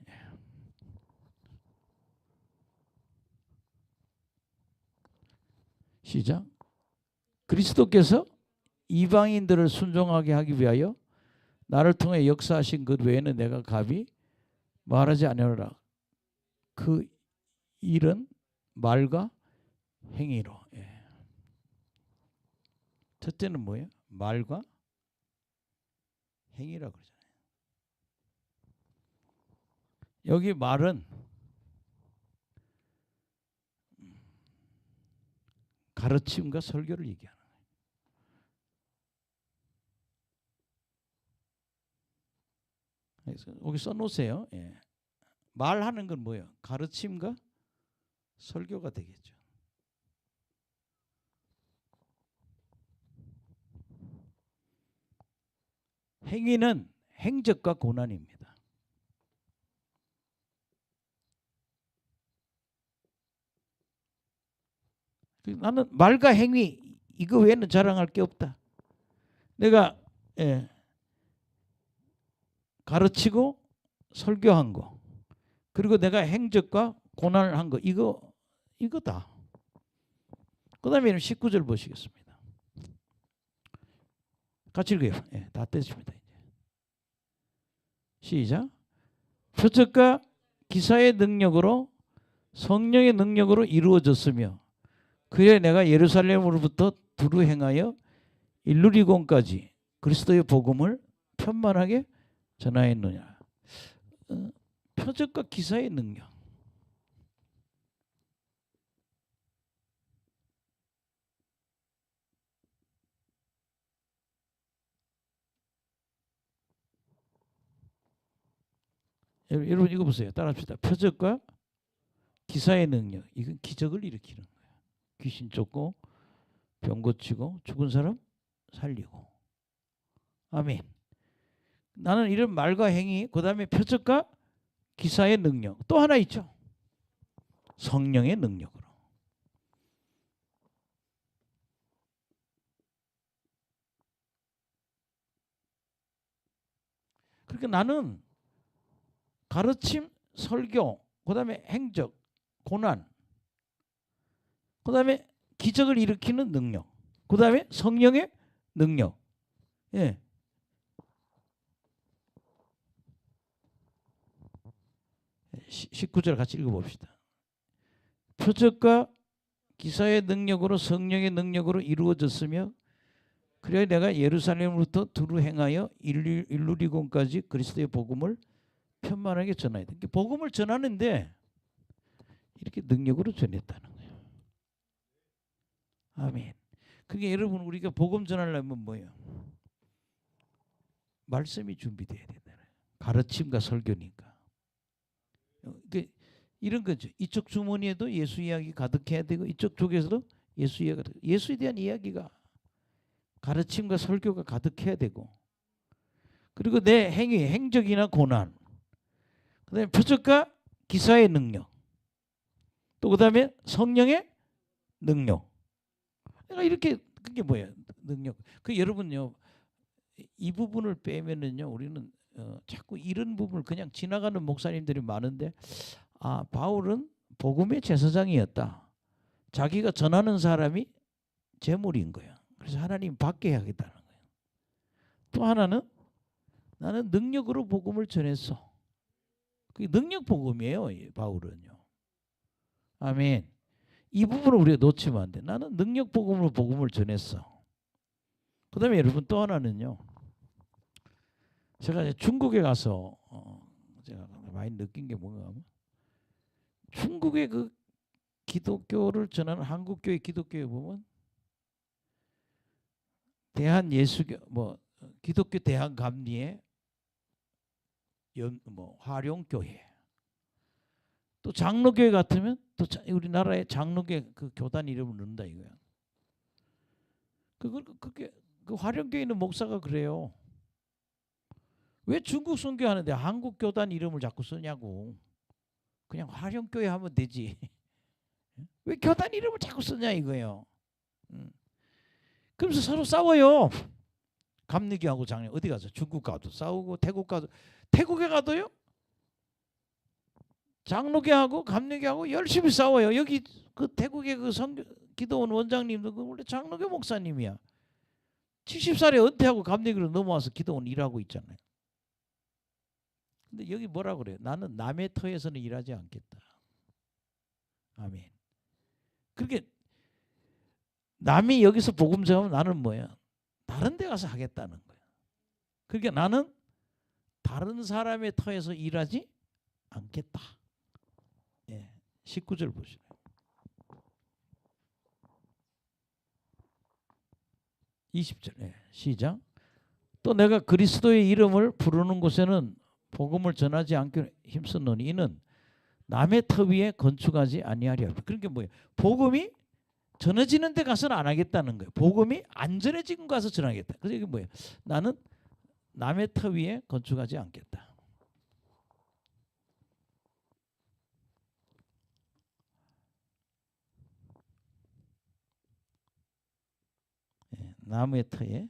시작. 그리스도께서 이방인들을 순종하게 하기 위하여 나를 통해 역사하신 것 외에는 내가 감히 말하지 아니하노라. 그 일은 말과 행위로. 첫째는 뭐예요? 말과 행위라고 그러잖아요. 여기 말은 가르침과 설교를 얘기하는 거예요. 그래서 여기 써놓으세요. 말하는 건 뭐예요? 가르침과 설교가 되겠죠. 행위는 행적과 고난입니다. 나는 말과 행위 이거 외에는 자랑할 게 없다. 내가 가르치고 설교한 거, 그리고 내가 행적과 고난을 한 거, 이거다. 그 다음에 19절 보시겠습니다. 같이 읽어요. 다 뗐습니다. 시작. 표적과 기사의 능력으로 성령의 능력으로 이루어졌으며 그래 내가 예루살렘으로부터 두루 행하여 일루리곤까지 그리스도의 복음을 편만하게 전하였느냐. 표적과 기사의 능력. 여러분 이거 보세요. 따라합시다. 표적과 기사의 능력. 이건 기적을 일으키는 거예요. 귀신 쫓고 병 고치고 죽은 사람 살리고. 아멘. 나는 이런 말과 행위, 그 다음에 표적과 기사의 능력. 또 하나 있죠. 성령의 능력으로. 그러니까 나는 가르침, 설교, 그 다음에 행적, 고난, 그 다음에 기적을 일으키는 능력, 그 다음에 성령의 능력. 19절 같이 읽어봅시다. 표적과 기사의 능력으로 성령의 능력으로 이루어졌으며 그래야 내가 예루살렘으로부터 두루 행하여 일루리곤까지 그리스도의 복음을 편만하게 전해야 돼. 복음을 전하는데 이렇게 능력으로 전했다는 거예요. 아멘. 그게 여러분 우리가 복음 전하려면 뭐예요? 말씀이 준비돼야 된다. 가르침과 설교니까. 이런 거죠. 이쪽 주머니에도 예수 이야기 가득해야 되고 이쪽 쪽에서도 예수 이야기가 예수에 대한 이야기가 가르침과 설교가 가득해야 되고 그리고 내 행위, 행적이나 고난 그다음에 표적과 기사의 능력 또 그다음에 성령의 능력 내가 이렇게 그게 뭐예요? 능력. 그 여러분요 이 부분을 빼면은요 우리는 자꾸 이런 부분을 그냥 지나가는 목사님들이 많은데 바울은 복음의 제사장이었다. 자기가 전하는 사람이 제물인 거야. 그래서 하나님 받게 하겠다는 거예요. 또 하나는 나는 능력으로 복음을 전했어. 그게 능력 복음이에요. 바울은요. 아멘. 이 부분을 우리가 놓치면 안 돼. 나는 능력 복음으로 복음을 전했어. 그 다음에 여러분 또 하나는요. 제가 중국에 가서 제가 많이 느낀 게 뭔가 하면 중국의 그 기독교를 전하는 한국교회 기독교에 보면 대한예수교 기독교 대한감리회 화룡교회 또 장로교회 같으면 또 우리나라의 장로교회 그 교단 이름을 넣는다 이거야. 그게 그 화룡교회 있는 목사가 그래요. 왜 중국 선교하는데 한국 교단 이름을 자꾸 쓰냐고. 그냥 화룡교회 하면 되지. 왜 교단 이름을 자꾸 쓰냐 이거예요. 그러면서 서로 싸워요. 감리교하고 장례 어디 가서 중국 가도 싸우고 태국 가도 태국에 가도요. 장로교하고 감리교하고 열심히 싸워요. 여기 그 태국의 그 기도원 원장님도 그 원래 장로교 목사님이야. 70살에 은퇴하고 감리교로 넘어와서 기도원 일하고 있잖아요. 근데 여기 뭐라 그래요? 나는 남의 터에서는 일하지 않겠다. 아멘. 그렇게 남이 여기서 복음 전하면 나는 뭐야? 다른 데 가서 하겠다는 거야. 그러니까 나는 다른 사람의 터에서 일하지 않겠다. 19절 보시죠. 20절. 시작. 또 내가 그리스도의 이름을 부르는 곳에는 복음을 전하지 않기로 힘쓰노니 이는 남의 터 위에 건축하지 아니하리라. 그러니까 뭐예요? 복음이 전해지는 데 가서는 안 하겠다는 거예요. 복음이 안 전해지는 가서 전하겠다. 그래서 이게 뭐예요? 나는 남의 터 위에 건축하지 않겠다. 남의 터에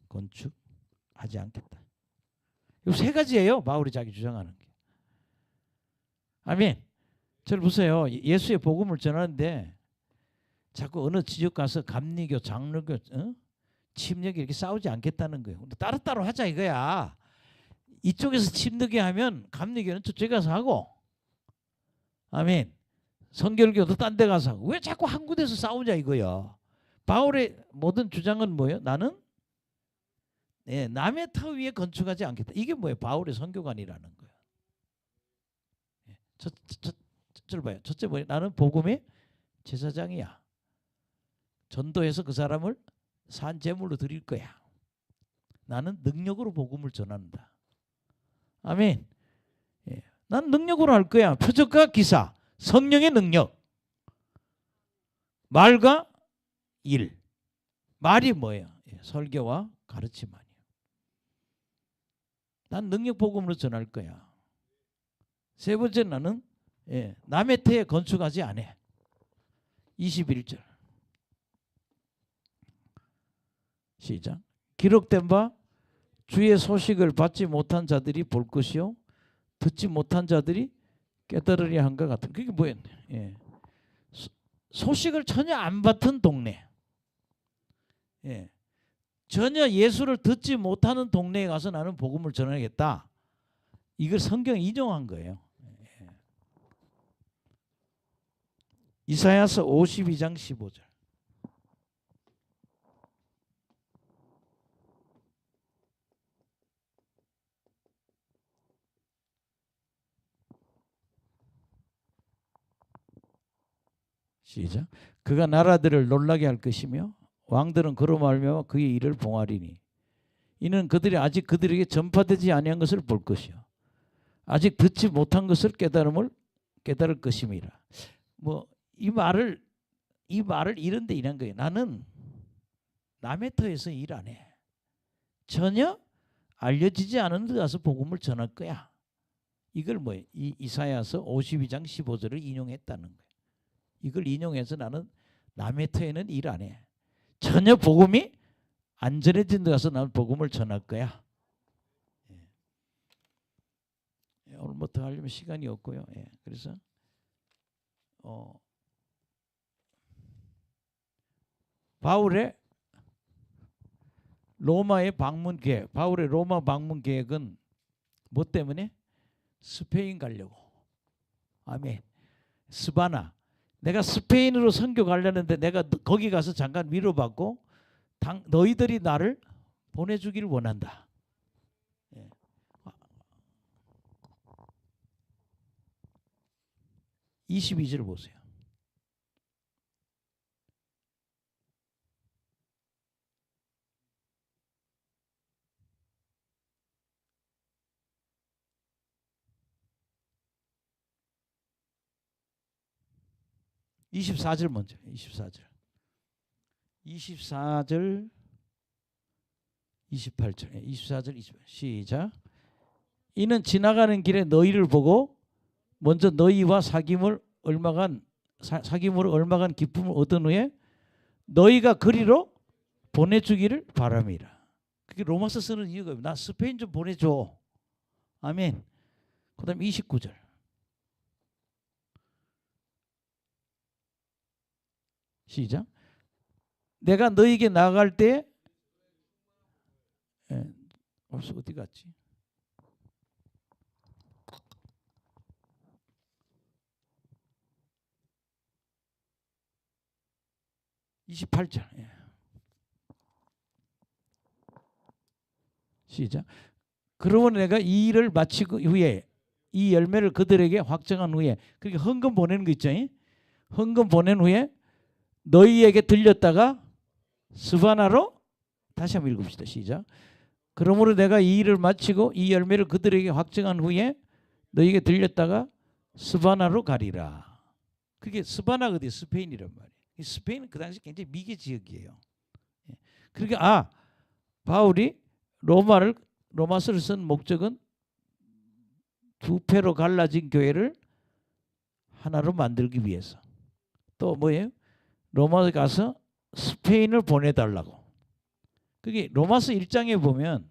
건축하지 않겠다. 이 세 가지예요. 바울이 자기 주장하는 게. 아멘. 저를 보세요. 예수의 복음을 전하는데 자꾸 어느 지역 가서 감리교, 장로교, 침례교 이렇게 싸우지 않겠다는 거예요. 따로따로 하자 이거야. 이쪽에서 침례교 하면 감리교는 저쪽에 가서 하고, 아멘. 성결교도 딴 데 가서 하고. 왜 자꾸 한 군데서 싸우자 이거야. 바울의 모든 주장은 뭐예요? 나는 남의 터 위에 건축하지 않겠다. 이게 뭐예요? 바울의 선교관이라는 거예요. 첫째를 봐요. 첫째 뭐예요? 나는 복음의 제사장이야. 전도해서 그 사람을 산 제물로 드릴 거야. 나는 능력으로 복음을 전한다. 아멘. 난 능력으로 할 거야. 표적과 기사, 성령의 능력, 말과 일. 말이 뭐예요? 설교와 가르침 아니에요. 난 능력 복음으로 전할 거야. 세 번째 나는 남의 터에 건축하지 않아. 21절 시작. 기록된 바 주의 소식을 받지 못한 자들이 볼 것이요 듣지 못한 자들이 깨달으려 한 것 같은. 그게 뭐예요? 소식을 전혀 안 받은 동네, 전혀 예수를 듣지 못하는 동네에 가서 나는 복음을 전하겠다. 이걸 성경에 인용한 거예요. 이사야서 52장 15절. 시작. 그가 나라들을 놀라게 할 것이며 왕들은 그로 말미암아 그의 일을 봉하리니 이는 그들이 아직 그들에게 전파되지 아니한 것을 볼 것이요 아직 듣지 못한 것을 깨달을 것임이라. 뭐 이 말을 이런 데 일한 거예요. 나는 남의 터에서 일 안 해. 전혀 알려지지 않은 데 가서 복음을 전할 거야. 이걸 뭐예요? 이사야서 52장 15절을 인용했다는 거예요. 이걸 인용해서 나는 남의 터에는 일 안 해. 전혀 복음이 안 전해진 데 가서 나는 복음을 전할 거야. 오늘 뭐 더 하려면 시간이 없고요. 그래서 바울의 로마의 방문 계획, 바울의 로마 방문 계획은 뭐 때문에? 스페인 가려고. 아멘. 스바나. 내가 스페인으로 선교 가려는데 내가 거기 가서 잠깐 위로받고 너희들이 나를 보내주기를 원한다. 22절 보세요. (24절) 먼저. 24절 28절 24절 28절 시작. 이는 지나가는 길에 너희를 보고 먼저 너희와 사귐으로 얼마간 기쁨을 얻은 후에 너희가 그리로 보내주기를 바람이라. 그게 로마서 쓰는 이유가 나 스페인 좀 보내줘. 아멘. 그 다음 29절 시작. 내가 너희에게 나아갈 때 어디 갔지? 28절 시작. 그러므로 내가 이 일을 마치고 후에 이 열매를 그들에게 확정한 후에, 그러니까 헌금 보내는 거 있죠. 헌금 보낸 후에 너희에게 들렸다가 스바나로 다시 한번 읽읍시다. 시작. 그러므로 내가 이 일을 마치고 이 열매를 그들에게 확정한 후에 너희에게 들렸다가 스바나로 가리라. 그게 스바나가 어디 스페인이란 말이에요. 스페인은 그 당시 굉장히 미개 지역이에요. 그러니까 바울이 로마서를 쓴 목적은 두 패로 갈라진 교회를 하나로 만들기 위해서. 또 뭐예요? 로마에 가서 스페인을 보내달라고. 그게 로마서 1장에 보면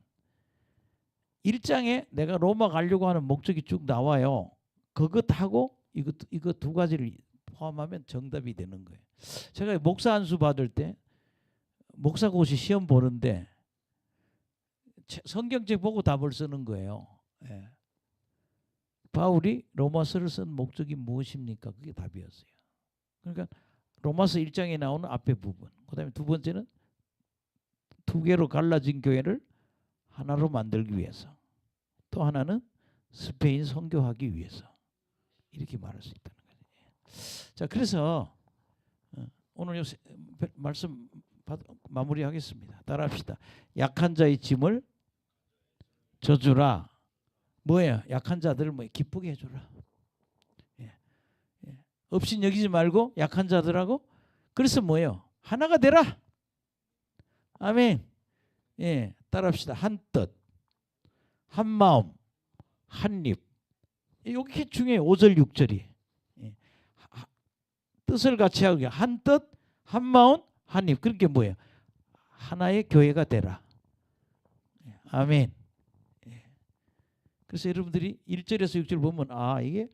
1장에 내가 로마 가려고 하는 목적이 쭉 나와요. 그것하고 이거 두 가지를 포함하면 정답이 되는 거예요. 제가 목사 안수 받을 때 목사고시 시험 보는데 성경책 보고 답을 쓰는 거예요. 예. 바울이 로마서를 쓴 목적이 무엇입니까? 그게 답이었어요. 그러니까 로마서 1장에 나오는 앞에 부분. 그다음에 두 번째는 두 개로 갈라진 교회를 하나로 만들기 위해서. 또 하나는 스페인 선교하기 위해서. 이렇게 말할 수 있다는 거예요. 자, 그래서 오늘 말씀 마무리하겠습니다. 따라합시다. 약한 자의 짐을 져주라. 뭐예요? 약한 자들을 기쁘게 해주라. 없인 여기지 말고 약한 자들하고. 그래서 뭐예요? 하나가 되라. 아멘. 예, 따라합시다. 한 뜻, 한 마음, 한 입. 이게 중요해요. 5절 6절이. 예. 뜻을 같이 하고 한 뜻, 한 마음, 한 입. 그렇게 뭐예요? 하나의 교회가 되라. 아멘. 예. 그래서 여러분들이 1절에서 6절 보면 이게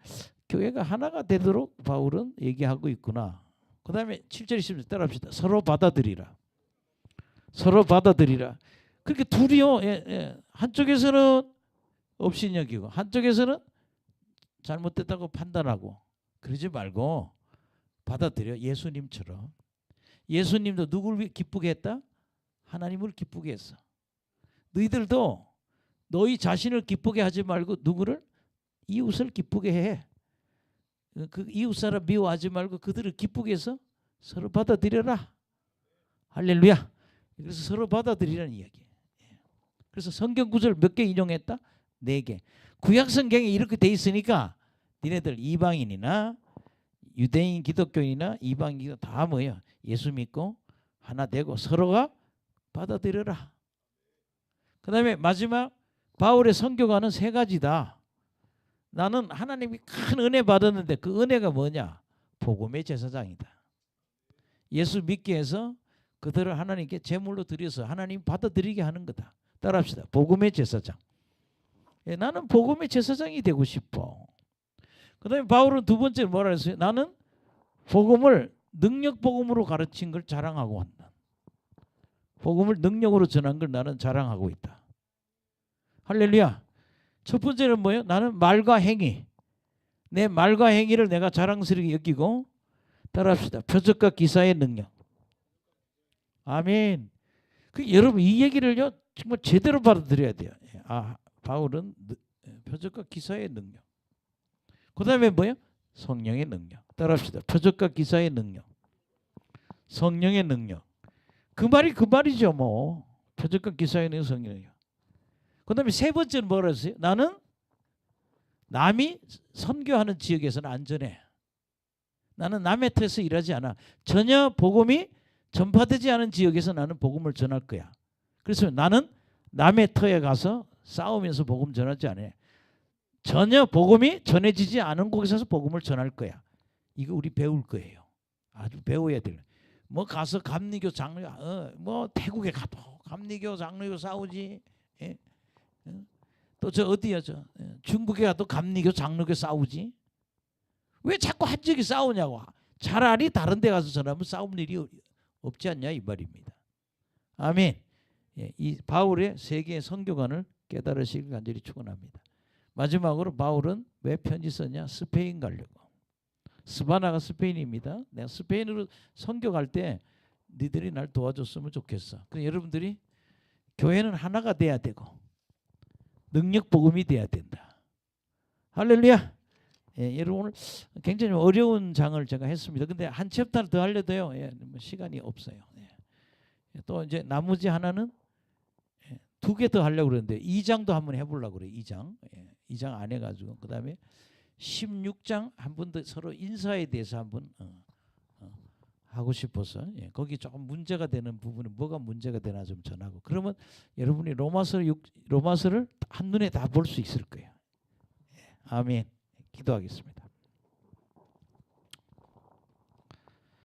교회가 하나가 되도록 바울은 얘기하고 있구나. 그 다음에 7절 10절 따라합시다. 서로 받아들이라. 서로 받아들이라. 그렇게 둘이요. 한쪽에서는 없인 여기고 한쪽에서는 잘못됐다고 판단하고 그러지 말고 받아들여. 예수님처럼. 예수님도 누구를 기쁘게 했다? 하나님을 기쁘게 했어. 너희들도 너희 자신을 기쁘게 하지 말고 누구를? 이웃을 기쁘게 해. 그 이웃 사람 미워하지 말고 그들을 기쁘게 해서 서로 받아들여라. 할렐루야. 그래서 서로 받아들이라는 이야기예요. 그래서 성경 구절 몇 개 인용했다? 4개. 구약 성경에 이렇게 돼 있으니까 니네들 이방인이나 유대인 기독교인이나 이방인 다 뭐예요? 예수 믿고 하나 되고 서로가 받아들여라. 그 다음에 마지막 바울의 선교가는 3가지다. 나는 하나님이 큰 은혜 받았는데 그 은혜가 뭐냐? 복음의 제사장이다. 예수 믿게 해서 그들을 하나님께 제물로 드려서 하나님 받아들이게 하는 거다. 따라합시다. 복음의 제사장. 나는 복음의 제사장이 되고 싶어. 그 다음에 바울은 두 번째 뭐라 했어요? 나는 복음을 능력 복음으로 가르친 걸 자랑하고 한다. 복음을 능력으로 전한 걸 나는 자랑하고 있다. 할렐루야. 첫 번째는 뭐예요? 나는 말과 행위. 내 말과 행위를 내가 자랑스럽게 여기고 따라합시다. 표적과 기사의 능력. 아멘. 여러분 이 얘기를요 정말 제대로 받아들여야 돼요. 바울은 표적과 기사의 능력. 그 다음에 뭐예요? 성령의 능력. 따라합시다. 표적과 기사의 능력. 성령의 능력. 그 말이죠 뭐. 표적과 기사의 능력, 성령의 능력. 그 다음에 세 번째는 뭐라 했어요? 나는 남이 선교하는 지역에서는 안전해. 나는 남의 탓에서 일하지 않아. 전혀 복음이 전파되지 않은 지역에서 나는 복음을 전할 거야. 그래서 나는 남의 터에 가서 싸우면서 복음 전하지 않아. 전혀 복음이 전해지지 않은 곳에서 복음을 전할 거야. 이거 우리 배울 거예요. 아주 배워야 될. 뭐 가서 감리교 장로교 뭐 태국에 가도 감리교 장로교 싸우지. 예? 또 저 어디야 중국에 가도 감리교 장로교 싸우지. 왜 자꾸 한 지역이 싸우냐고. 차라리 다른 데 가서 전하면 싸움 일이 없지 않냐 이 말입니다. 아멘. 이 바울의 세계의 선교관을 깨달으시길 간절히 축원합니다. 마지막으로 바울은 왜 편지 썼냐? 스페인 가려고. 스바나가 스페인입니다. 내가 스페인으로 선교 갈 때 니들이 날 도와줬으면 좋겠어. 그럼 여러분들이 교회는 하나가 돼야 되고 능력 복음이 돼야 된다. 할렐루야. 여러분 오늘 굉장히 어려운 장을 제가 했습니다. 근데 한 챕터를 더 하려도요. 뭐 시간이 없어요. 또 이제 나머지 하나는 2개 더 하려고 그러는데 2장도 한번 해보려고 그래요. 2장. 2장 안 해가지고 그다음에 16장 한 번 더 서로 인사에 대해서 한번 하고 싶어서 거기 조금 문제가 되는 부분은 뭐가 문제가 되나 좀 전하고 그러면 여러분이 로마서를 한눈에 다 볼 수 있을 거예요. 아멘. 기도하겠습니다.